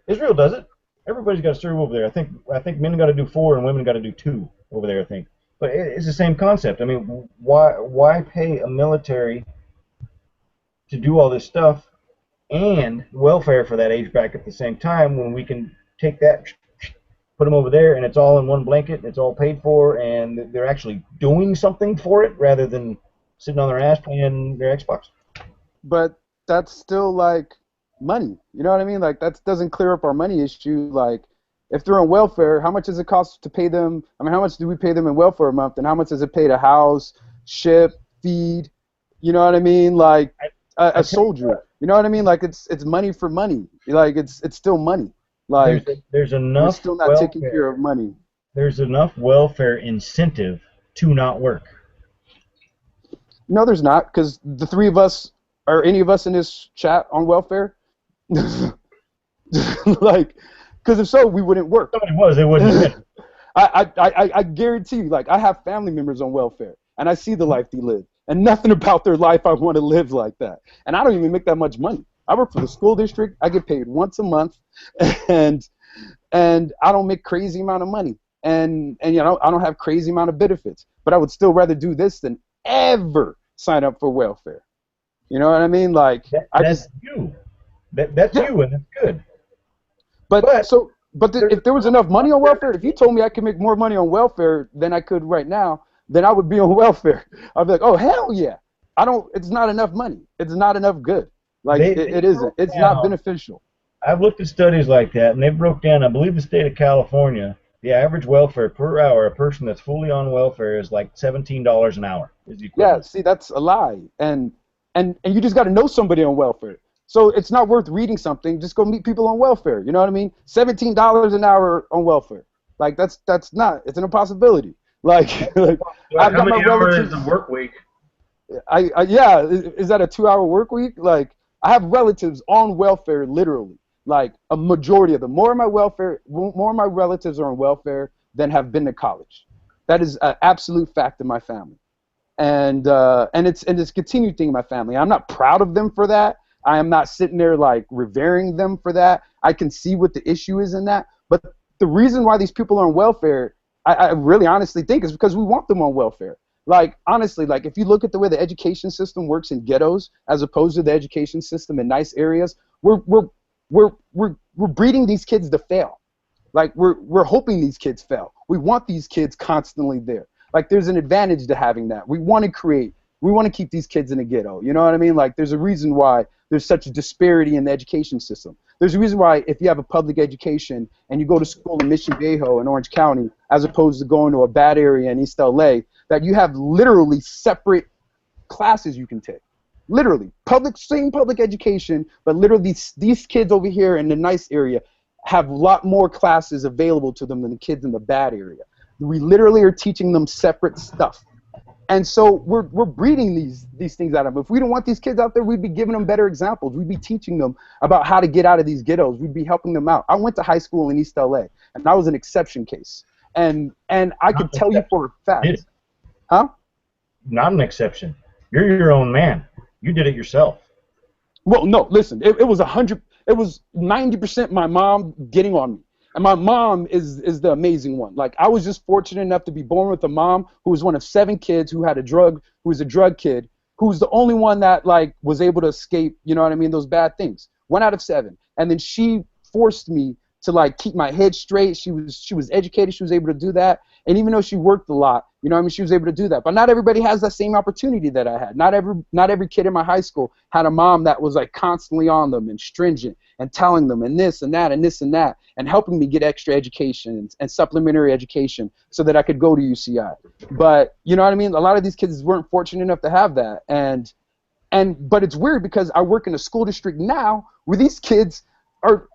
Israel does it. Everybody's got to serve over there. I think men got to do 4 and women got to do 2 over there, I think. But it's the same concept. I mean, why pay a military to do all this stuff and welfare for that age bracket at the same time when we can take that, put them over there, and it's all in one blanket, it's all paid for, and they're actually doing something for it rather than sitting on their ass playing their Xbox? But that's still like money. You know what I mean? Like that doesn't clear up our money issue. Like if they're on welfare, how much does it cost to pay them? I mean, how much do we pay them in welfare a month, and how much does it pay to house, ship, feed? You know what I mean? Like a soldier. You know what I mean? Like it's money for money. Like it's still money. Like there's enough. We're still not taking care of money. There's enough welfare incentive to not work. No, there's not, because the 3 of us, or any of us in this chat, on welfare. Like, because if so, we wouldn't work. If somebody was, they wouldn't. I guarantee you, like, I have family members on welfare, and I see the life they live, and nothing about their life I want to live like that. And I don't even make that much money. I work for the school district. I get paid once a month, and I don't make crazy amount of money, and I don't have crazy amount of benefits. But I would still rather do this than ever sign up for welfare. You know what I mean? Like that's you. That's you, and that's good. But if there was enough money on welfare, if you told me I could make more money on welfare than I could right now, then I would be on welfare. I'd be like, oh hell yeah! It's not enough money. It's not enough good. Like it isn't. It's not beneficial. I've looked at studies like that, and they broke down. I believe the state of California The average welfare per hour, a person that's fully on welfare is like $17 an hour is the Yeah, equivalent. see, that's a lie. And you just got to know somebody on welfare. So it's not worth reading something. Just go meet people on welfare. You know what I mean? $17 an hour on welfare. Like that's not. It's an impossibility. Like, like What? I've How got my many hours is relatives. a work week? I yeah. Is that a 2 hour work week? Like I have relatives on welfare literally. Like a majority of them. More of my relatives are on welfare than have been to college. That is an absolute fact in my family. And it's a continued thing in my family. I'm not proud of them for that. I am not sitting there like revering them for that. I can see what the issue is in that. But the reason why these people are on welfare, I really honestly think is because we want them on welfare. Like honestly, like if you look at the way the education system works in ghettos as opposed to the education system in nice areas, we're breeding these kids to fail. Like we're hoping these kids fail. We want these kids constantly there. Like there's an advantage to having that. We want to keep these kids in the ghetto. You know what I mean? Like there's a reason why there's such a disparity in the education system. There's a reason why if you have a public education and you go to school in Mission Viejo in Orange County as opposed to going to a bad area in East LA, that you have literally separate classes you can take. Literally, same public education, but literally these kids over here in the nice area have a lot more classes available to them than the kids in the bad area. We literally are teaching them separate stuff. And so we're breeding these things out of them. If we don't want these kids out there, we'd be giving them better examples. We'd be teaching them about how to get out of these ghettos. We'd be helping them out. I went to high school in East LA, and I was an exception case. And I could tell you for a fact. Huh? Not an exception. You're your own man. You did it yourself. Well, no, listen, it was 90% my mom getting on me. And my mom is the amazing one. Like I was just fortunate enough to be born with a mom who was one of 7 kids who was a drug kid, who's the only one that like was able to escape, you know what I mean, those bad things. 1 out of 7. And then she forced me to like keep my head straight. She was educated, she was able to do that. And even though she worked a lot, you know what I mean, she was able to do that. But not everybody has that same opportunity that I had. Not every kid in my high school had a mom that was like constantly on them and stringent and telling them and this and that and this and that and helping me get extra education and supplementary education so that I could go to UCI. But you know what I mean? A lot of these kids weren't fortunate enough to have that. But it's weird because I work in a school district now where these kids are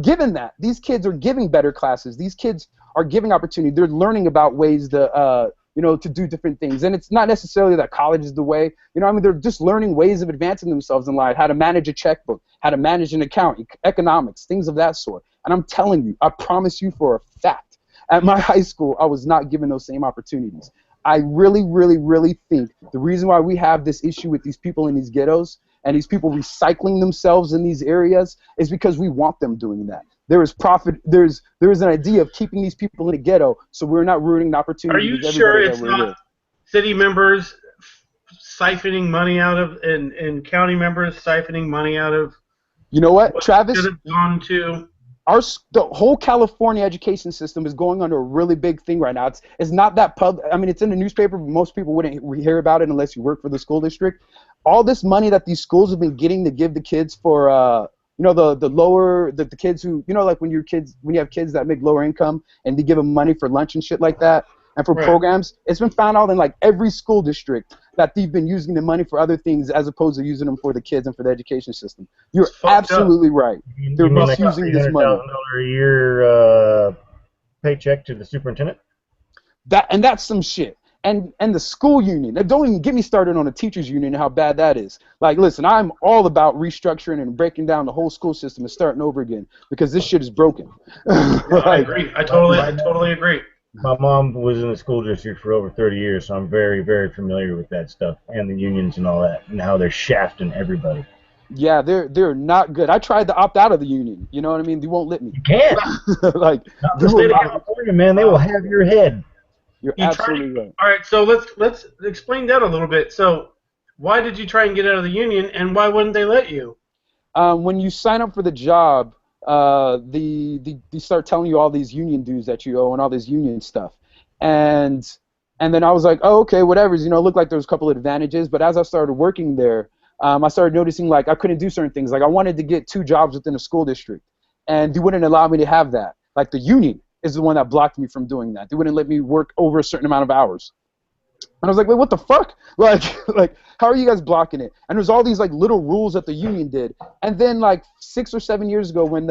given that. These kids are giving better classes. These kids are giving opportunity. They're learning about ways to to do different things. And it's not necessarily that college is the way. You know, I mean, they're just learning ways of advancing themselves in life, how to manage a checkbook, how to manage an account, economics, things of that sort. And I'm telling you, I promise you for a fact, at my high school, I was not given those same opportunities. I really, really, really think the reason why we have this issue with these people in these ghettos and these people recycling themselves in these areas is because we want them doing that. There is profit. There is an idea of keeping these people in the ghetto, so we're not ruining the Are opportunity. you sure it's not city members siphoning money out of and county members siphoning money out of? You know what, Travis? Should have gone to. The whole California education system is going under a really big thing right now. It's not that I mean, it's in the newspaper, but most people wouldn't hear about it unless you work for the school district. All this money that these schools have been getting to give the kids for, the kids who, like when you have kids that make lower income and they give them money for lunch and shit like that and for programs, it's been found out in like every school district that they've been using the money for other things as opposed to using them for the kids and for the education system. You're absolutely right. They're misusing this money. $300,000 a year paycheck to the superintendent? That's some shit. And the school union. Don't even get me started on the teachers union and how bad that is. Like, listen, I'm all about restructuring and breaking down the whole school system and starting over again because this shit is broken. I agree. I totally agree. My mom was in the school district for over 30 years, so I'm very, very familiar with that stuff and the unions and all that and how they're shafting everybody. Yeah, they're not good. I tried to opt out of the union. You know what I mean? They won't let me. You can't. Like, not the state of California, man. They will have your head. You're absolutely right. All right, so let's explain that a little bit. So, why did you try and get out of the union, and why wouldn't they let you? When you sign up for the job, they start telling you all these union dues that you owe and all this union stuff, and then I was like, oh, okay, whatever. It looked like there was a couple of advantages, but as I started working there, I started noticing like I couldn't do certain things. Like I wanted to get 2 jobs within a school district, and they wouldn't allow me to have that. Like the union. is the one that blocked me from doing that. They wouldn't let me work over a certain amount of hours. And I was like, wait, what the fuck? Like, how are you guys blocking it? And there's all these like little rules that the union did. And then like 6 or 7 years ago, when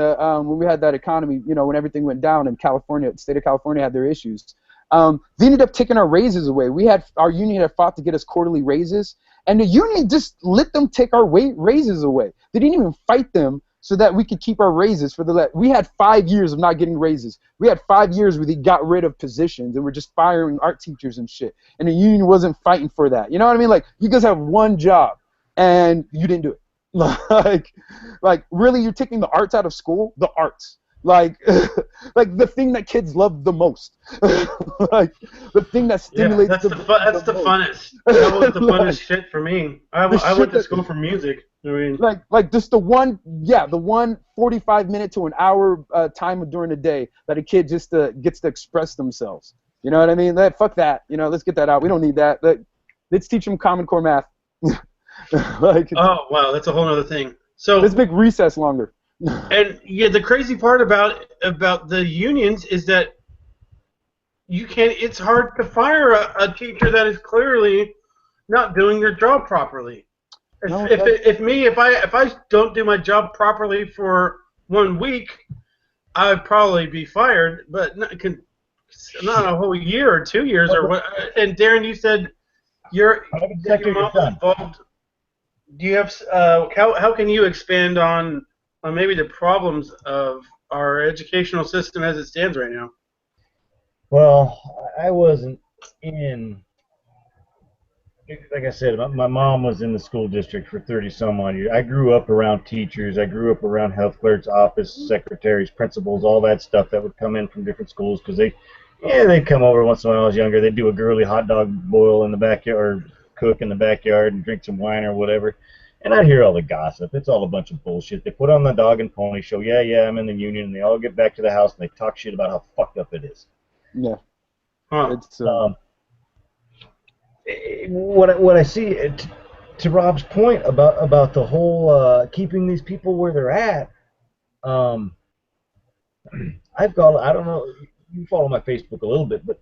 we had that economy, you know, when everything went down and California, the state of California had their issues, they ended up taking our raises away. Our union had fought to get us quarterly raises, and the union just let them take our raises away. They didn't even fight them so that we could keep our raises we had 5 years of not getting raises. We had 5 years where they got rid of positions and we're just firing art teachers and shit. And the union wasn't fighting for that. You know what I mean? Like, you guys have one job and you didn't do it. Like really, you're taking the arts out of school? The arts. Like, like the thing that kids love the most. Like, the thing that stimulates that's the funnest. That was the funnest shit for me. I went to school for music. I mean, like just the one 45-minute to an hour time during the day that a kid just gets to express themselves. You know what I mean? Fuck that. You know, let's get that out. We don't need that. Let's teach them Common Core math. Oh wow, that's a whole other thing. So let's make recess longer. And yeah, the crazy part about the unions is that it's hard to fire a teacher that is clearly not doing their job properly. If I don't do my job properly for 1 week, I'd probably be fired, but not a whole year or 2 years or what. And Darren, you said your mom was involved. Do you have how can you expand on maybe the problems of our educational system as it stands right now? Well, I wasn't in. Like I said, my mom was in the school district for 30-some odd years. I grew up around teachers. I grew up around health clerks, office secretaries, principals, all that stuff that would come in from different schools because they'd come over once in a while. I was younger. They'd do a girly hot dog boil in the backyard, or cook in the backyard, and drink some wine or whatever. And I'd hear all the gossip. It's all a bunch of bullshit. They put on the dog and pony show. Yeah, I'm in the union. And they all get back to the house and they talk shit about how fucked up it is. Yeah. Huh. It's what I see to Rob's point about the whole keeping these people where they're at. I don't know, you follow my Facebook a little bit, but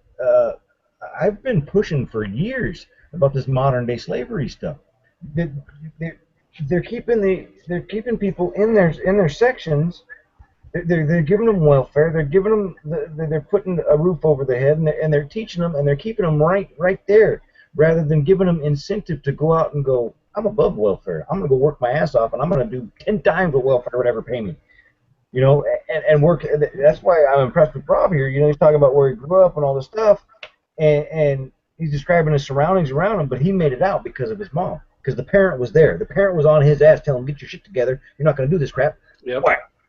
I've been pushing for years about this modern day slavery stuff. They're keeping people in their sections. They're giving them welfare. They're giving them they're putting a roof over their head, and they're teaching them, and they're keeping them right there, rather than giving them incentive to go out and go, I'm above welfare. I'm gonna go work my ass off, and I'm gonna do 10 times the welfare, whatever, pay me. You know, and work. That's why I'm impressed with Rob here. You know, he's talking about where he grew up and all this stuff, and he's describing his surroundings around him, but he made it out because of his mom. Because the parent was there. The parent was on his ass telling him, get your shit together. You're not going to do this crap. Yep.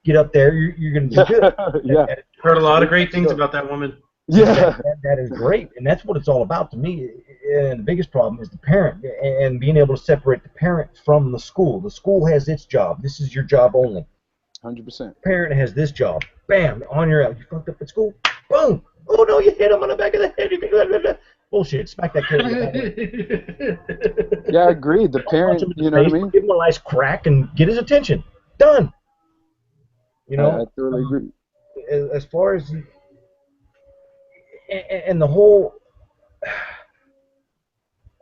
Get up there. You're going to do good. Yeah. Heard a lot of great things about that woman. Yeah. That is great. And that's what it's all about to me. And the biggest problem is the parent and being able to separate the parent from the school. The school has its job. This is your job only. 100%. Parent has this job. Bam, on your out. You fucked up at school. Boom. Oh, no, you hit him on the back of the head. Bullshit. Smack that kid in the head. Yeah, I agree. The parent, you know what I mean? Give him a nice crack and get his attention. Done. You know? I totally agree. As far as... And the whole...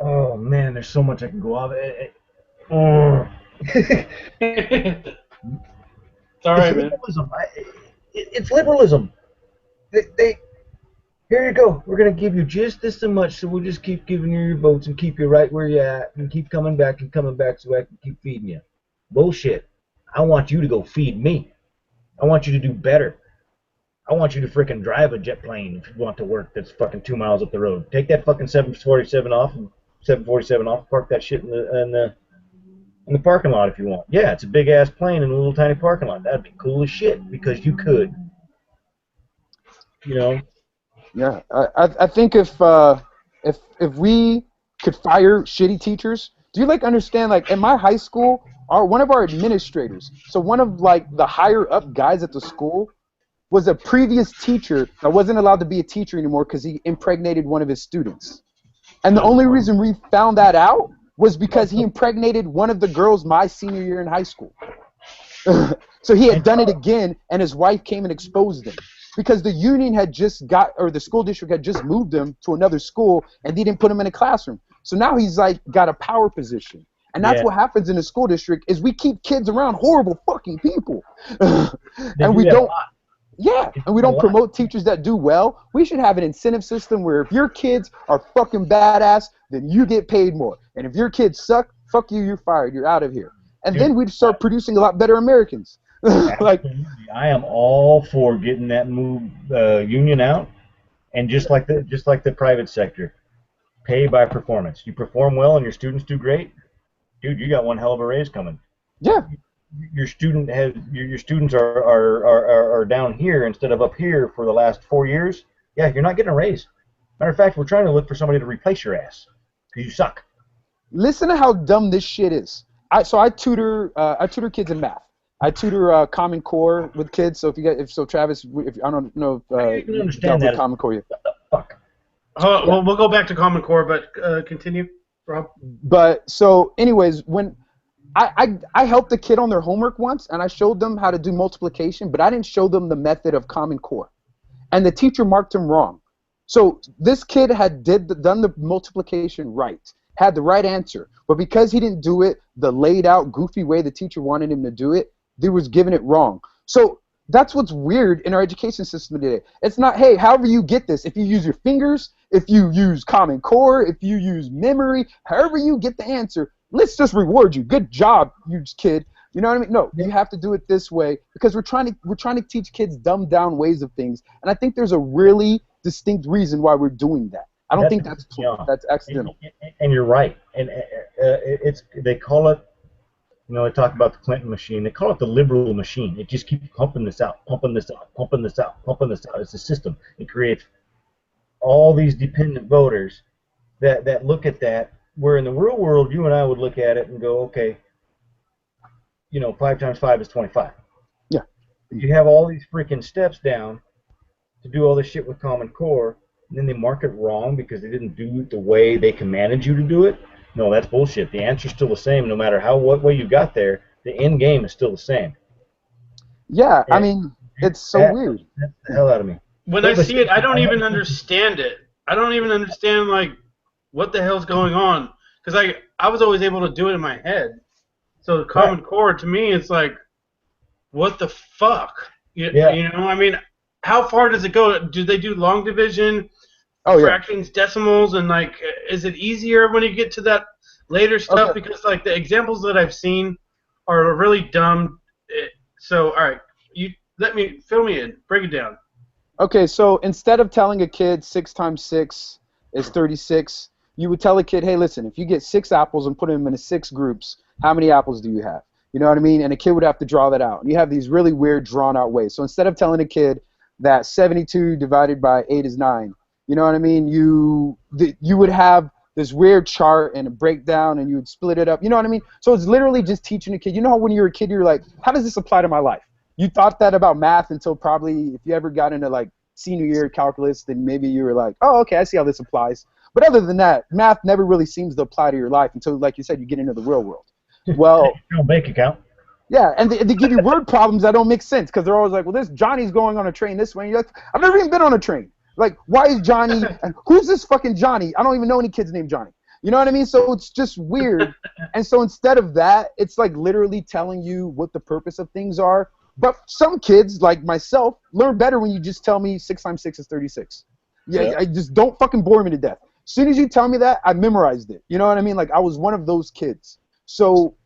Oh, man, there's so much I can go off. It's all right, man. Liberalism. It's liberalism. Here you go. We're going to give you just this much, so we'll just keep giving you your votes and keep you right where you're at and keep coming back so I can keep feeding you. Bullshit. I want you to go feed me. I want you to do better. I want you to frickin' drive a jet plane if you want to work that's fucking 2 miles up the road. Take that fucking 747 off, park that shit in the parking lot if you want. Yeah, it's a big-ass plane in a little tiny parking lot. That'd be cool as shit because you could. You know? Yeah, I think if we could fire shitty teachers, do you like understand, like in my high school, one of our administrators, so one of like the higher up guys at the school was a previous teacher that wasn't allowed to be a teacher anymore because he impregnated one of his students. And the only reason we found that out was because he impregnated one of the girls my senior year in high school. So he had done it again, and his wife came and exposed him. because the union had just or the school district had just moved him to another school, and they didn't put him in a classroom. So now he's like got a power position. And that's what happens in the school district is we keep kids around horrible fucking people. And we don't and we don't promote teachers that do well. We should have an incentive system where if your kids are fucking badass, then you get paid more. And if your kids suck, fuck you, you're fired, you're out of here. And then we'd start producing a lot better Americans. Like, I am all for getting that union out, and just like the private sector, pay by performance. You perform well and your students do great, dude, you got one hell of a raise coming. Yeah. Your students are down here instead of up here for the last 4 years. Yeah, you're not getting a raise. Matter of fact, we're trying to look for somebody to replace your ass because you suck. Listen to how dumb this shit is. I tutor kids in math. I tutor Common Core with kids. So Travis, I don't know if you can understand that. Common Core yet. What the fuck? Well, we'll go back to Common Core, but continue, Rob. But so, anyways, when I helped the kid on their homework once, and I showed them how to do multiplication, but I didn't show them the method of Common Core, and the teacher marked him wrong. So this kid had done the multiplication right, had the right answer, but because he didn't do it the laid out goofy way the teacher wanted him to do it, they was giving it wrong. So that's what's weird in our education system today. It's not, hey, however you get this, if you use your fingers, if you use Common Core, if you use memory, however you get the answer, let's just reward you. Good job, you kid. You know what I mean? No, you have to do it this way because we're trying to teach kids dumbed down ways of things, and I think there's a really distinct reason why we're doing that. I don't think that's accidental. And you're right. And they call it. You know, they talk about the Clinton machine. They call it the liberal machine. It just keeps pumping this out, pumping this out, pumping this out, pumping this out. It's a system. It creates all these dependent voters that look at that, where in the real world, you and I would look at it and go, okay, 5 times 5 is 25. Yeah. You have all these freaking steps down to do all this shit with Common Core, and then they mark it wrong because they didn't do it the way they commanded you to do it. No, that's bullshit. The answer's still the same no matter what way you got there. The end game is still the same. Yeah, I mean, it's so weird. That's the hell out of me. When I see it, I don't even understand it. I don't even understand, like, what the hell's going on. Because I was always able to do it in my head. So the Common Core, to me, it's like, what the fuck? You know, I mean, how far does it go? Do they do long division? Fractions, decimals, and like, is it easier when you get to that later stuff? Okay. Because like the examples that I've seen are really dumb. So, all right, fill me in, break it down. Okay, so instead of telling a kid 6 times 6 is 36, you would tell a kid, hey, listen, if you get 6 apples and put them into 6 groups, how many apples do you have? You know what I mean? And a kid would have to draw that out. And you have these really weird drawn out ways. So instead of telling a kid that 72 divided by 8 is 9, you know what I mean? You would have this weird chart and a breakdown, and you would split it up. You know what I mean? So it's literally just teaching a kid. You know how when you're a kid, you're like, how does this apply to my life? You thought that about math until probably if you ever got into like senior year calculus, then maybe you were like, oh, okay, I see how this applies. But other than that, math never really seems to apply to your life until, like you said, you get into the real world. Well, your bank account. Yeah, and they give you word problems that don't make sense because they're always like, well, this Johnny's going on a train this way. And you're like, I've never even been on a train. Like, why is Johnny, and who's this fucking Johnny? I don't even know any kids named Johnny. You know what I mean? So it's just weird. And so instead of that, it's like literally telling you what the purpose of things are. But some kids, like myself, learn better when you just tell me 6 times 6 is 36. Yeah, I just don't fucking bore me to death. As soon as you tell me that, I memorized it. You know what I mean? Like, I was one of those kids. So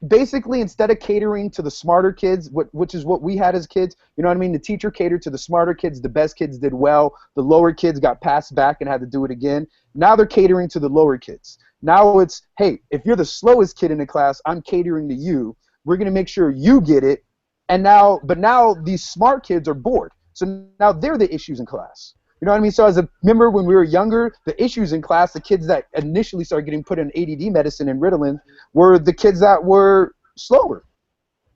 basically, instead of catering to the smarter kids, which is what we had as kids, you know what I mean? The teacher catered to the smarter kids. The best kids did well. The lower kids got passed back and had to do it again. Now they're catering to the lower kids. Now it's, hey, if you're the slowest kid in the class, I'm catering to you. We're going to make sure you get it. But now these smart kids are bored. So now they're the issues in class. You know what I mean? So remember when we were younger, the issues in class, the kids that initially started getting put in ADD medicine and Ritalin were the kids that were slower.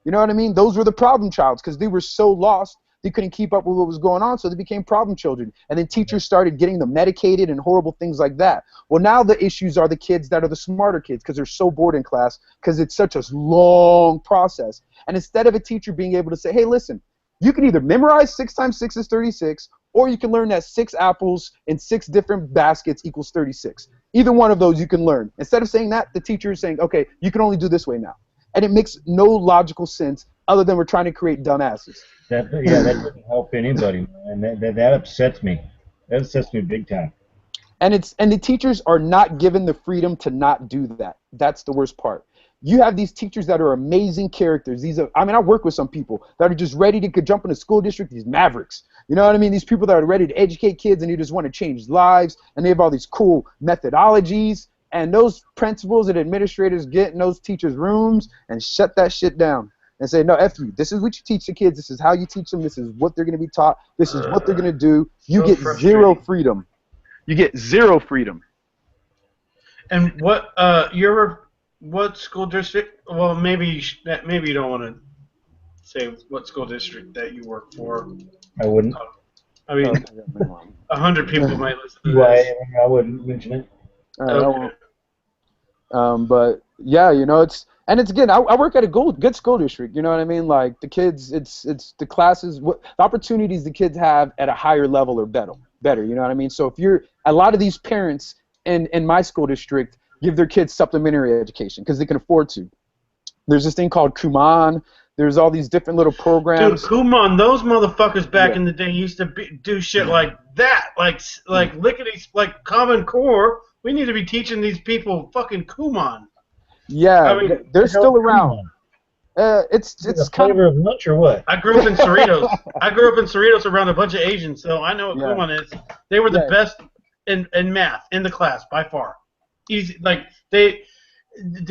You know what I mean? Those were the problem childs because they were so lost they couldn't keep up with what was going on, so they became problem children. And then teachers started getting them medicated and horrible things like that. Well, now the issues are the kids that are the smarter kids because they're so bored in class because it's such a long process. And instead of a teacher being able to say, hey, listen, You can either memorize 6 times 6 is 36, or you can learn that 6 apples in 6 different baskets equals 36. Either one of those you can learn. Instead of saying that, the teacher is saying, okay, you can only do this way now. And it makes no logical sense other than we're trying to create dumbasses. That doesn't help anybody, man. That upsets me. That upsets me big time. And the teachers are not given the freedom to not do that. That's the worst part. You have these teachers that are amazing characters. I work with some people that are just ready to jump in a school district, these mavericks. You know what I mean? These people that are ready to educate kids and you just want to change lives, and they have all these cool methodologies. And those principals and administrators get in those teachers' rooms and shut that shit down and say, no, F you. This is what you teach the kids. This is how you teach them. This is what they're going to be taught. This is what they're going to do. You get zero freedom. You get zero freedom. And what school district? Well, maybe you don't want to say what school district that you work for. I wouldn't. I mean, 100 people might listen to this. I wouldn't mention it. Okay. But yeah, it's again, I work at a good school district. You know what I mean? Like the kids, it's the classes, the opportunities the kids have at a higher level are better. You know what I mean? So if a lot of these parents in my school district give their kids supplementary education because they can afford to. There's this thing called Kumon. There's all these different little programs. Dude, Kumon, those motherfuckers back in the day used to do shit like that, like lickety, like Common Core. We need to be teaching these people fucking Kumon. Yeah, I mean, they're still around. It's kind of lunch or what? I grew up in Cerritos. Around a bunch of Asians, so I know what Kumon is. They were the best in math in the class by far. Easy, like the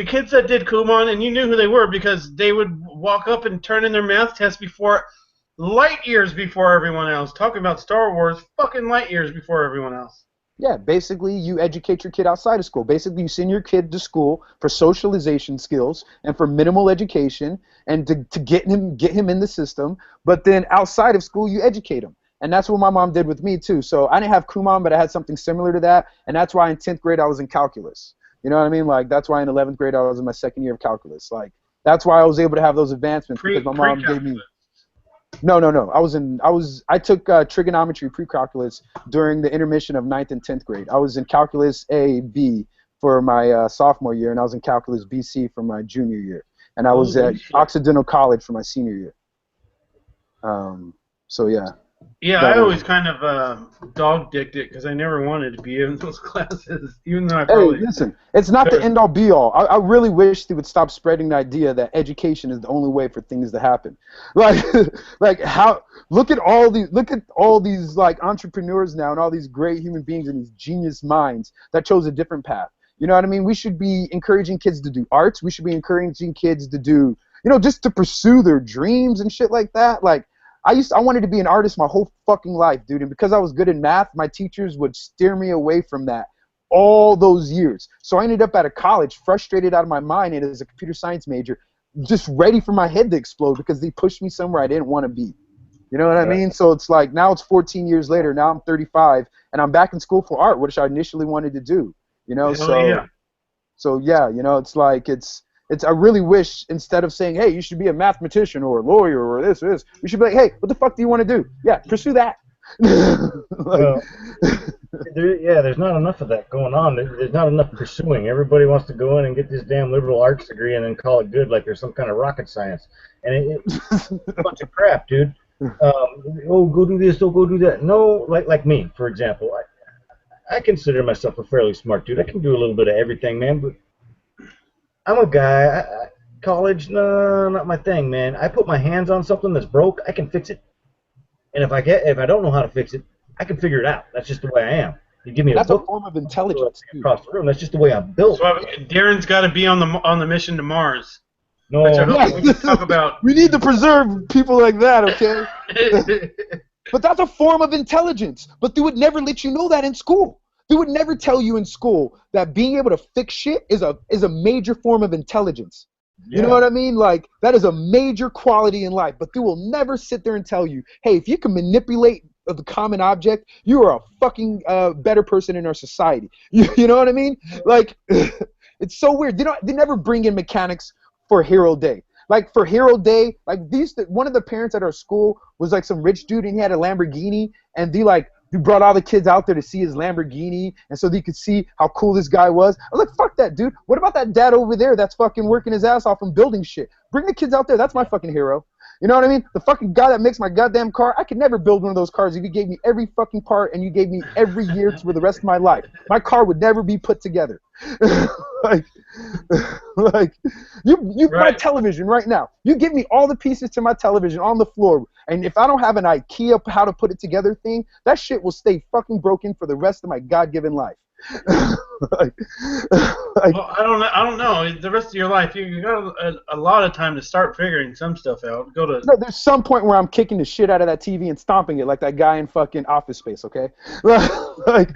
kids that did Kumon, and you knew who they were because they would walk up and turn in their math test light years before everyone else. Talking about Star Wars, fucking light years before everyone else. Yeah, basically you educate your kid outside of school. Basically you send your kid to school for socialization skills and for minimal education and to get him in the system. But then outside of school you educate him. And that's what my mom did with me too. So I didn't have Kumon, but I had something similar to that. And that's why in 10th grade I was in calculus. You know what I mean? Like that's why in 11th grade I was in my second year of calculus. Like that's why I was able to have those advancements because my mom gave me. No. I took trigonometry pre-calculus during the intermission of 9th and 10th grade. I was in calculus A, B for my sophomore year, and I was in calculus BC for my junior year. And I was at Occidental College for my senior year. So yeah. Yeah, I always kind of dog-dicked it because I never wanted to be in those classes, even though I probably... Hey, listen, it's not the end-all, be-all. I really wish they would stop spreading the idea that education is the only way for things to happen. Like how... Look at all these like entrepreneurs now and all these great human beings and these genius minds that chose a different path. You know what I mean? We should be encouraging kids to do arts. We should be encouraging kids to do, just to pursue their dreams and shit like that. Like, I wanted to be an artist my whole fucking life, dude, and because I was good in math, my teachers would steer me away from that all those years. So I ended up at a college frustrated out of my mind and as a computer science major, just ready for my head to explode because they pushed me somewhere I didn't want to be. You know what I mean? So it's like now it's 14 years later, now I'm 35, and I'm back in school for art, which I initially wanted to do. So yeah, it's like I really wish instead of saying, hey, you should be a mathematician or a lawyer or this, you should be like, hey, what the fuck do you want to do? Yeah, pursue that. There's not enough of that going on. There's not enough pursuing. Everybody wants to go in and get this damn liberal arts degree and then call it good like there's some kind of rocket science. And it's a bunch of crap, dude. Go do this, go do that. No, like me, for example. I consider myself a fairly smart dude. I can do a little bit of everything, man, but I'm a guy. College, no, not my thing, man. I put my hands on something that's broke, I can fix it. And if I don't know how to fix it, I can figure it out. That's just the way I am. You give me that's a book, a form of intelligence across the room. That's just the way I'm built. So Darren's got to be on the mission to Mars. No, we can talk about. We need to preserve people like that, okay? But that's a form of intelligence. But they would never let you know that in school. They would never tell you in school that being able to fix shit is a major form of intelligence. You know what I mean? Like, that is a major quality in life. But they will never sit there and tell you, hey, if you can manipulate the common object, you are a fucking better person in our society. You know what I mean? Like, it's so weird. They never bring in mechanics for Hero Day. Like for Hero Day, like one of the parents at our school was like some rich dude and he had a Lamborghini and he brought all the kids out there to see his Lamborghini and so they could see how cool this guy was. I was like, fuck that, dude. What about that dad over there that's fucking working his ass off and building shit? Bring the kids out there. That's my fucking hero. You know what I mean? The fucking guy that makes my goddamn car, I could never build one of those cars if you gave me every fucking part and you gave me every year for the rest of my life. My car would never be put together. like you my television right now. You give me all the pieces to my television on the floor, and if I don't have an IKEA how to put it together thing, that shit will stay fucking broken for the rest of my God-given life. Well, I don't know. The rest of your life, you got a lot of time to start figuring some stuff out. No, there's some point where I'm kicking the shit out of that TV and stomping it like that guy in fucking Office Space, okay? Like,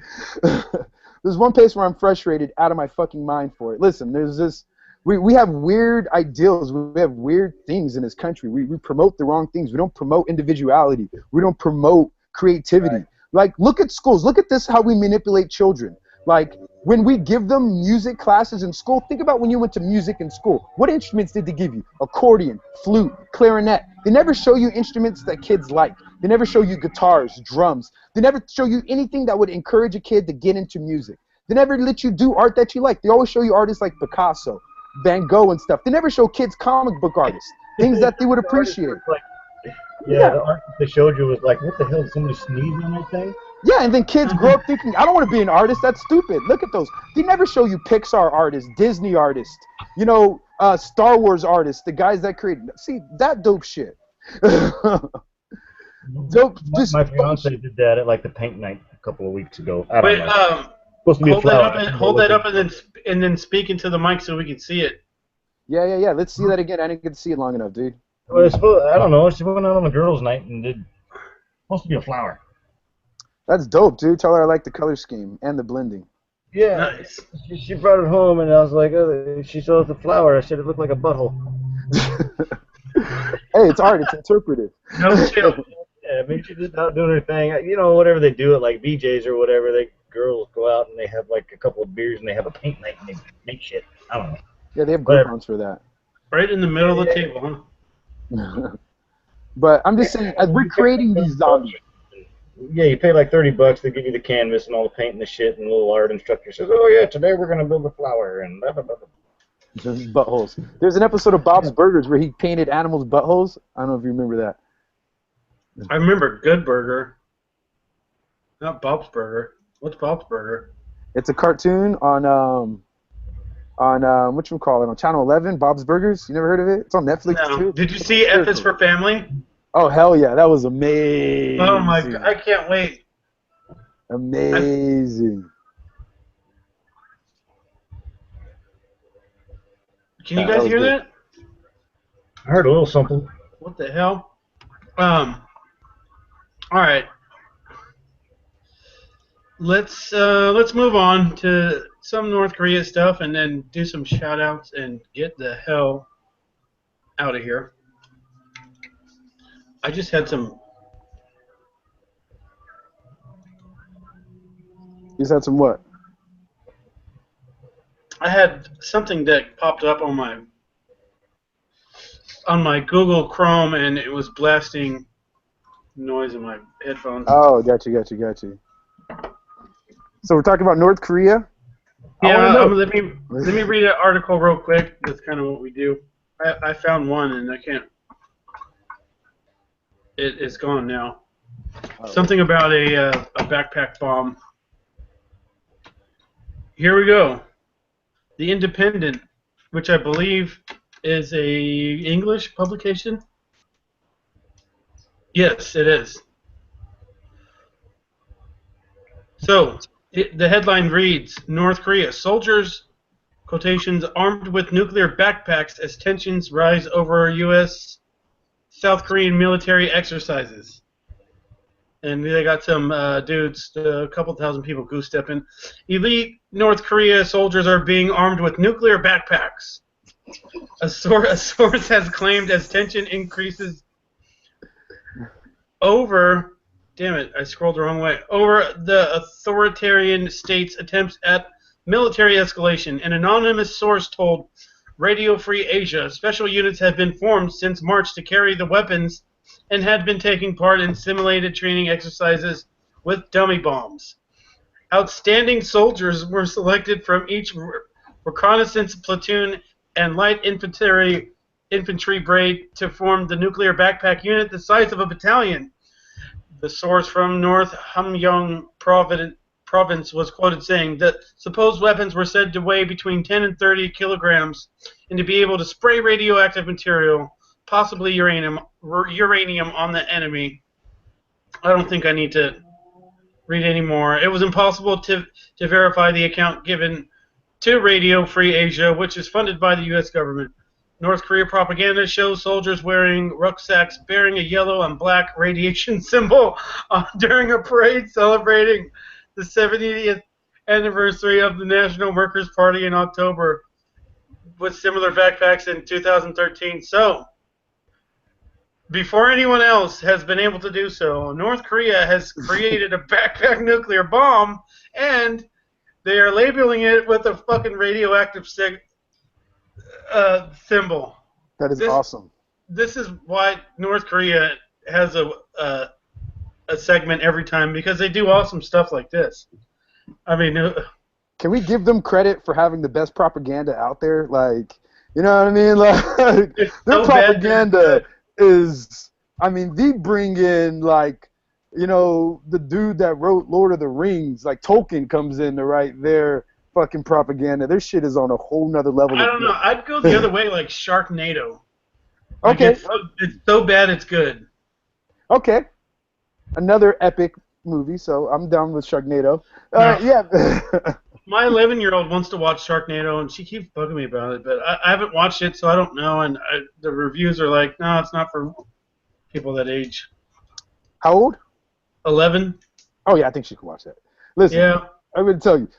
there's one place where I'm frustrated out of my fucking mind for it. Listen, there's this. We have weird ideals. We have weird things in this country. We promote the wrong things. We don't promote individuality. We don't promote creativity. Right. Like, look at schools. Look at this, how we manipulate children. Like, when we give them music classes in school, think about when you went to music in school. What instruments did they give you? Accordion, flute, clarinet. They never show you instruments that kids like. They never show you guitars, drums. They never show you anything that would encourage a kid to get into music. They never let you do art that you like. They always show you artists like Picasso, Van Gogh and stuff. They never show kids comic book artists, things that they would appreciate. The art that they showed you was like, what the hell, did somebody sneeze on that thing? Yeah, and then kids grow up thinking, I don't want to be an artist, that's stupid. Look at those. They never show you Pixar artists, Disney artists, Star Wars artists, the guys that created. See, that dope shit. Dope. My fiance did that at like the paint night a couple of weeks ago. I don't know. Supposed to be hold that up and then speak into the mic so we can see it. Yeah. Let's see that again. I didn't get to see it long enough, dude. Well, I don't know. She went out on the girls' night and did. Supposed to be a flower. That's dope, dude. Tell her I like the color scheme and the blending. Yeah. Nice. She brought it home and I was like, she saw the flower. I said it looked like a butthole. Hey, it's art. It's interpretive. No chill. Yeah, maybe she's just out doing her thing. Whatever they do at like BJ's or whatever, girls go out and they have like a couple of beers and they have a paint night and they make shit. I don't know. Yeah, they have groupons for that. Right in the middle of the table, huh? But I'm just saying, as we're creating these zombies. Yeah, you pay like $30. They give you the canvas and all the paint and the shit, and the little art instructor says, "Oh yeah, today we're gonna build a flower and blah blah blah." Buttholes. There's an episode of Bob's Burgers where he painted animals' buttholes. I don't know if you remember that. I remember Good Burger, not Bob's Burger. What's Bob's Burger? It's a cartoon on on Channel 11, Bob's Burgers. You never heard of it? It's on Netflix too. Did you see F is for Family? Oh hell yeah, that was amazing. Oh my god, I can't wait. Amazing. Can you guys hear that? I heard a little something. What the hell? All right. Let's move on to some North Korea stuff and then do some shout outs and get the hell out of here. I just had some. You just had some what? I had something that popped up on my Google Chrome and it was blasting noise in my headphones. Oh, got you. So we're talking about North Korea? Yeah, let me read an article real quick. That's kind of what we do. I found one and I can't. It's gone now. Something about a backpack bomb. Here we go. The Independent, which I believe is a English publication. Yes, it is. So, the headline reads, North Korea, soldiers, quotations, armed with nuclear backpacks as tensions rise over U.S. South Korean military exercises. And they got some dudes, a couple thousand people goose-stepping. Elite North Korea soldiers are being armed with nuclear backpacks. A source has claimed as tension increases over... Damn it, I scrolled the wrong way. Over the authoritarian state's attempts at military escalation. An anonymous source told Radio Free Asia. Special units have been formed since March to carry the weapons and had been taking part in simulated training exercises with dummy bombs. Outstanding soldiers were selected from each reconnaissance platoon and light infantry brigade to form the nuclear backpack unit the size of a battalion. The source from North Hamgyong province was quoted saying that supposed weapons were said to weigh between 10 and 30 kilograms and to be able to spray radioactive material, possibly uranium on the enemy. I don't think I need to read any more. It was impossible to verify the account given to Radio Free Asia, which is funded by the U.S. government. North Korea propaganda shows soldiers wearing rucksacks bearing a yellow and black radiation symbol during a parade celebrating the 70th anniversary of the National Workers' Party in October, with similar backpacks in 2013. So, before anyone else has been able to do so, North Korea has created a backpack nuclear bomb, and they are labeling it with a fucking radioactive symbol. That is awesome. This is why North Korea has a segment every time, because they do awesome stuff like this. I mean, can we give them credit for having the best propaganda out there? Like, you know what I mean? Like, their propaganda is, I mean, they bring in, like, you know, the dude that wrote Lord of the Rings, like Tolkien comes in to write their fucking propaganda. Their shit is on a whole nother level. I don't know. I'd go the other way, like Sharknado. Like, okay. It's so bad it's good. Okay. Another epic movie, so I'm down with Sharknado. Yeah. My 11-year-old wants to watch Sharknado, and she keeps bugging me about it, but I haven't watched it, so I don't know, and the reviews are like, no, it's not for people that age. How old? 11. Oh, yeah, I think she can watch that. Listen, yeah. I'm going to tell you,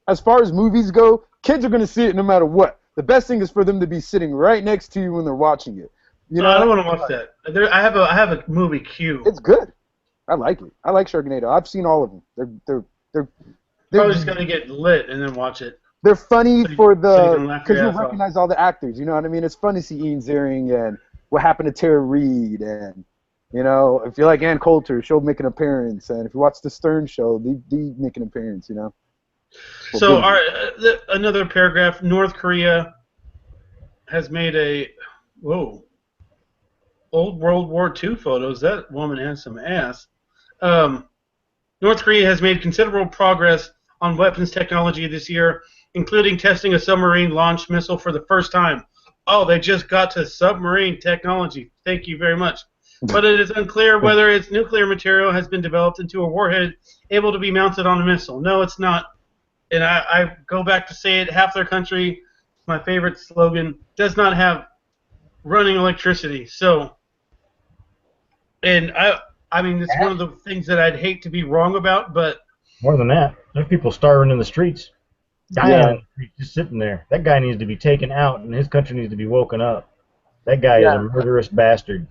as far as movies go, kids are going to see it no matter what. The best thing is for them to be sitting right next to you when they're watching it. You know, I don't want to watch that. I have a movie queue. It's good. I like it. I like Sharknado. I've seen all of them. They're probably just gonna get lit and then watch it. They're funny because you recognize all the actors. You know what I mean? It's fun to see Ian Ziering and What Happened to Tara Reid, and you know, if you like Ann Coulter, she'll make an appearance, and if you watch the Stern Show, they make an appearance. You know. So another paragraph. North Korea has made old World War II photos. That woman has some ass. North Korea has made considerable progress on weapons technology this year, including testing a submarine-launched missile for the first time. Oh, they just got to submarine technology. Thank you very much. But it is unclear whether its nuclear material has been developed into a warhead able to be mounted on a missile. No, it's not. And I go back to say it, half their country, my favorite slogan, does not have running electricity. So, and I mean, it's one of the things that I'd hate to be wrong about, but... More than that, there's people starving in the streets. Dying in the streets, just sitting there. That guy needs to be taken out, and his country needs to be woken up. That guy is a murderous bastard.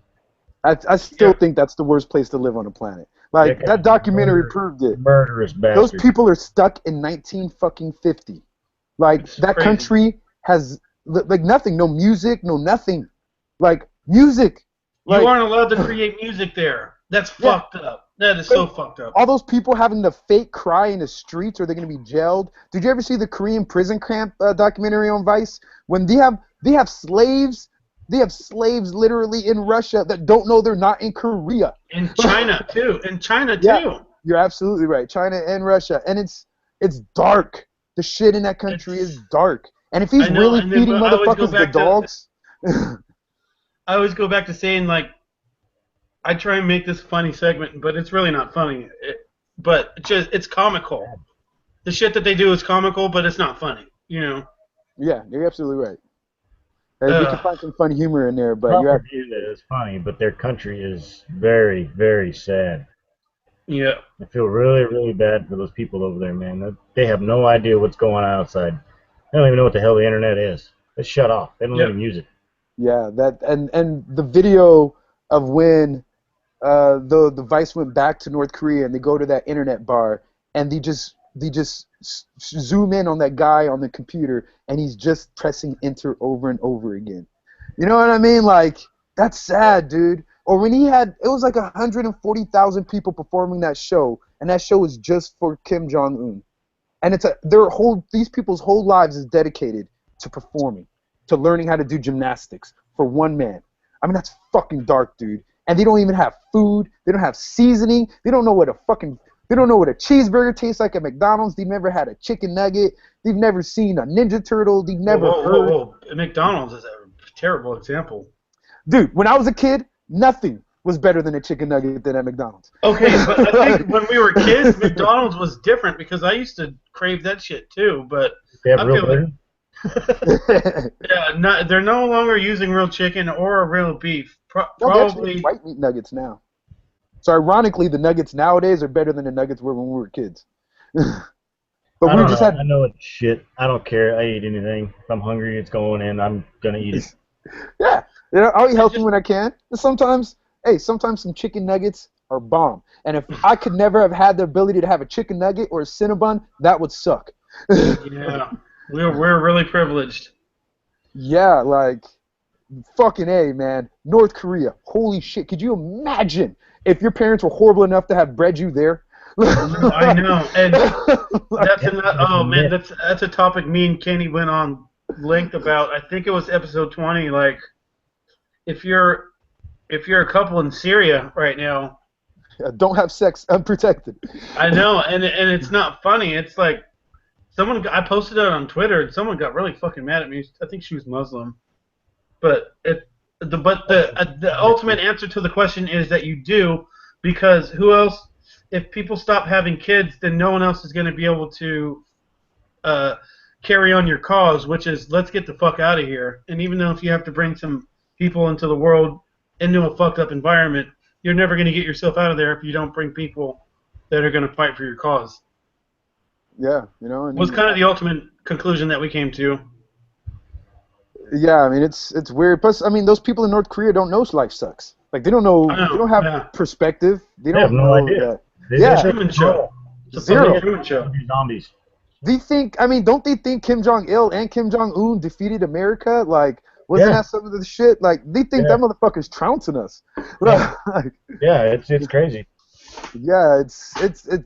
I still think that's the worst place to live on the planet. Like, that documentary proved it. Murderous bastard. Those people are stuck in 1950. Like, that country has, like, nothing. No music, no nothing. Like, music. You aren't allowed to create music there. That's fucked up. That is so fucked up. All those people having to fake cry in the streets, or they're going to be jailed. Did you ever see the Korean prison camp documentary on Vice? When they have slaves literally in Russia that don't know they're not in Korea. In China too. Yeah, you're absolutely right. China and Russia, and it's dark. The shit in that country is dark. And if he's really feeding motherfuckers the dogs. I always go back to saying, like, I try and make this funny segment, but it's really not funny. But it's comical. The shit that they do is comical, but it's not funny, you know? Yeah, you're absolutely right. We can find some funny humor in there, but you're absolutely right. It's funny, but their country is very, very sad. Yeah. I feel really, really bad for those people over there, man. They have no idea what's going on outside. They don't even know what the hell the internet is. It's shut off. They don't even use it. Yeah, that and the video of when the Vice went back to North Korea and they go to that internet bar and they just they just zoom in on that guy on the computer, and he's just pressing enter over and over again. You know what I mean? Like, that's sad, dude. Or when it was like 140,000 people performing that show, and that show was just for Kim Jong-un. And these people's whole lives is dedicated to performing, to learning how to do gymnastics for one man. I mean, that's fucking dark, dude. And they don't even have food. They don't have seasoning. They don't know what a cheeseburger tastes like at McDonald's. They've never had a chicken nugget. They've never seen a Ninja Turtle. They've never heard. Whoa. McDonald's is a terrible example. Dude, when I was a kid, nothing was better than a chicken nugget than at McDonald's. Okay, but I think when we were kids, McDonald's was different because I used to crave that shit too. But They have I real feel burger? yeah, they're no longer using real chicken or real beef. No, Probably. actually white meat nuggets now. So ironically, the nuggets nowadays are better than the nuggets were when we were kids. But we just had. I know it's shit. I don't care. I eat anything. If I'm hungry, it's going in. I'm gonna eat it. Yeah, I'll eat healthy when I can. Sometimes some chicken nuggets are bomb. And if I could never have had the ability to have a chicken nugget or a Cinnabon, that would suck. Yeah, we're really privileged. Yeah, like, fucking A, man. North Korea. Holy shit. Could you imagine if your parents were horrible enough to have bred you there? I know, and that's a topic me and Kenny went on length about. I think it was episode 20. Like, if you're a couple in Syria right now, don't have sex unprotected. I know, and it's not funny. It's like I posted it on Twitter, and someone got really fucking mad at me. I think she was Muslim, but the ultimate answer to the question is that you do, because who else? If people stop having kids, then no one else is going to be able to carry on your cause, which is let's get the fuck out of here. And even though if you have to bring some people into the world into a fucked up environment, you're never going to get yourself out of there if you don't bring people that are going to fight for your cause. Yeah, you know. And was kind of the ultimate conclusion that we came to. Yeah, I mean it's weird. Plus, I mean those people in North Korea don't know life sucks. Like they don't know. They don't have perspective. They don't have no idea. It's a Truman Show. It's a Truman Show. Zombies. Don't they think Kim Jong-il and Kim Jong-un defeated America? Like, wasn't that some of the shit? Like, they think that motherfucker's trouncing us. Yeah, Like, it's crazy. Yeah,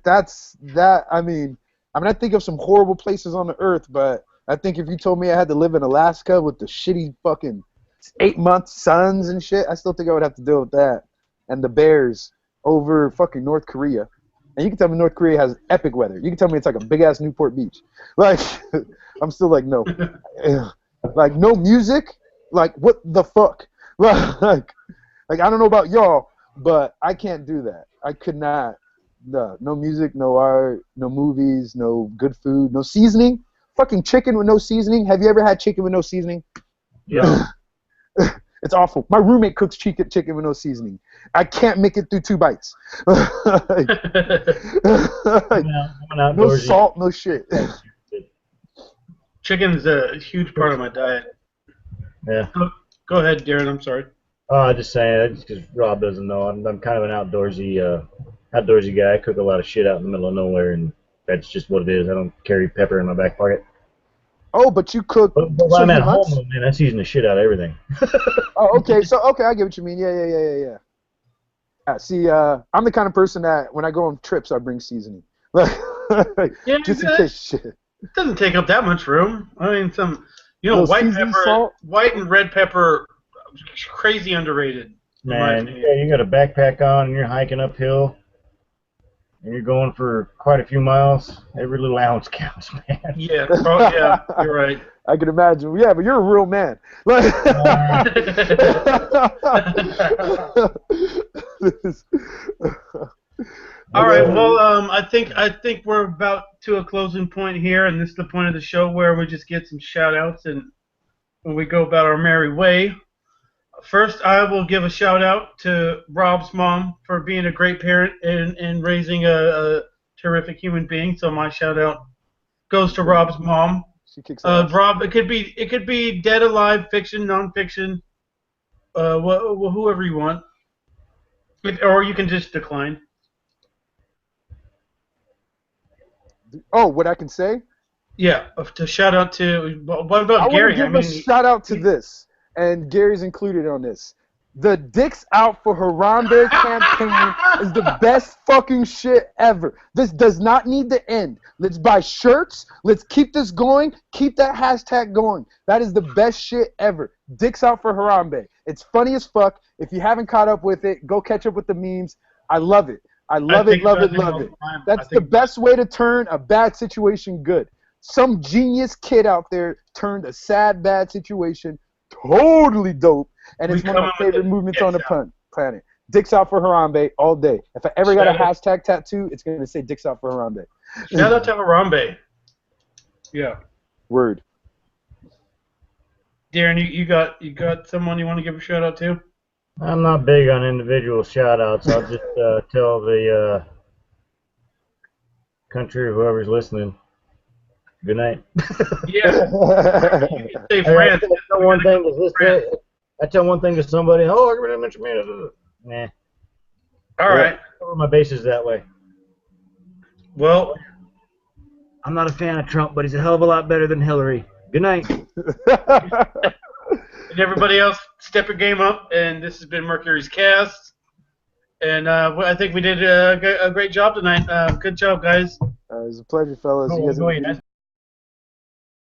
that's that. I mean, I think of some horrible places on the earth, but I think if you told me I had to live in Alaska with the shitty fucking 8-month suns and shit, I still think I would have to deal with that. And the bears over fucking North Korea. And you can tell me North Korea has epic weather. You can tell me it's like a big-ass Newport Beach. Like, I'm still like, no. Like, no music? Like, what the fuck? Like, I don't know about y'all, but I can't do that. I could not. No music, no art, no movies, no good food, no seasoning. Fucking chicken with no seasoning. Have you ever had chicken with no seasoning? Yeah. It's awful. My roommate cooks chicken with no seasoning. I can't make it through 2 bites. Like, no salt, no shit. Chicken is a huge part of my diet. Yeah. Go ahead, Darren. I'm sorry. Just saying, just because Rob doesn't know, I'm kind of an outdoorsy guy. I cook a lot of shit out in the middle of nowhere, and that's just what it is. I don't carry pepper in my back pocket. Oh, but you cook. But when I'm at home, man, I season the shit out of everything. Oh, okay. I get what you mean. Yeah. See, I'm the kind of person that when I go on trips, I bring seasoning. Yeah, just in case shit. It doesn't take up that much room. I mean, white pepper, salt. white and red pepper, crazy underrated. Man, you got a backpack on and you're hiking uphill, and you're going for quite a few miles. Every little ounce counts, man. Yeah, you're right. I can imagine. Yeah, but you're a real man. All right. Well, I think we're about to a closing point here, and this is the point of the show where we just get some shout outs and when we go about our merry way. First, I will give a shout out to Rob's mom for being a great parent and raising a terrific human being. So my shout out goes to Rob's mom. She kicks ass. Rob, it could be dead, alive, fiction, nonfiction, whoever you want, or you can just decline. Oh, what I can say? Yeah, to shout out to. What I about want to Gary? give a shout out to this, and Gary's included on this. The Dicks Out for Harambe campaign is the best fucking shit ever. This does not need to end. Let's buy shirts. Let's keep this going. Keep that hashtag going. That is the best shit ever. Dicks Out for Harambe. It's funny as fuck. If you haven't caught up with it, go catch up with the memes. I love it. I love it, love it, love it. That's the best way to turn a bad situation good. Some genius kid out there turned a sad, bad situation totally dope, and it's one of my favorite movements on the planet. Dicks Out for Harambe all day. If I ever got a hashtag tattoo, it's going to say Dicks Out for Harambe. Shout out to Harambe. Yeah. Word. Darren, you got someone you want to give a shout out to? I'm not big on individual shout outs. I'll just tell the country or whoever's listening, good night. Yeah. Say France. I tell one thing to somebody, oh, I'm going to mention me. Nah. All right. Cover my bases that way. Well, I'm not a fan of Trump, but he's a hell of a lot better than Hillary. Good night. And everybody else, step your game up. And this has been Mercury's Cast. And I think we did a great job tonight. Good job, guys. It was a pleasure, fellas. You guys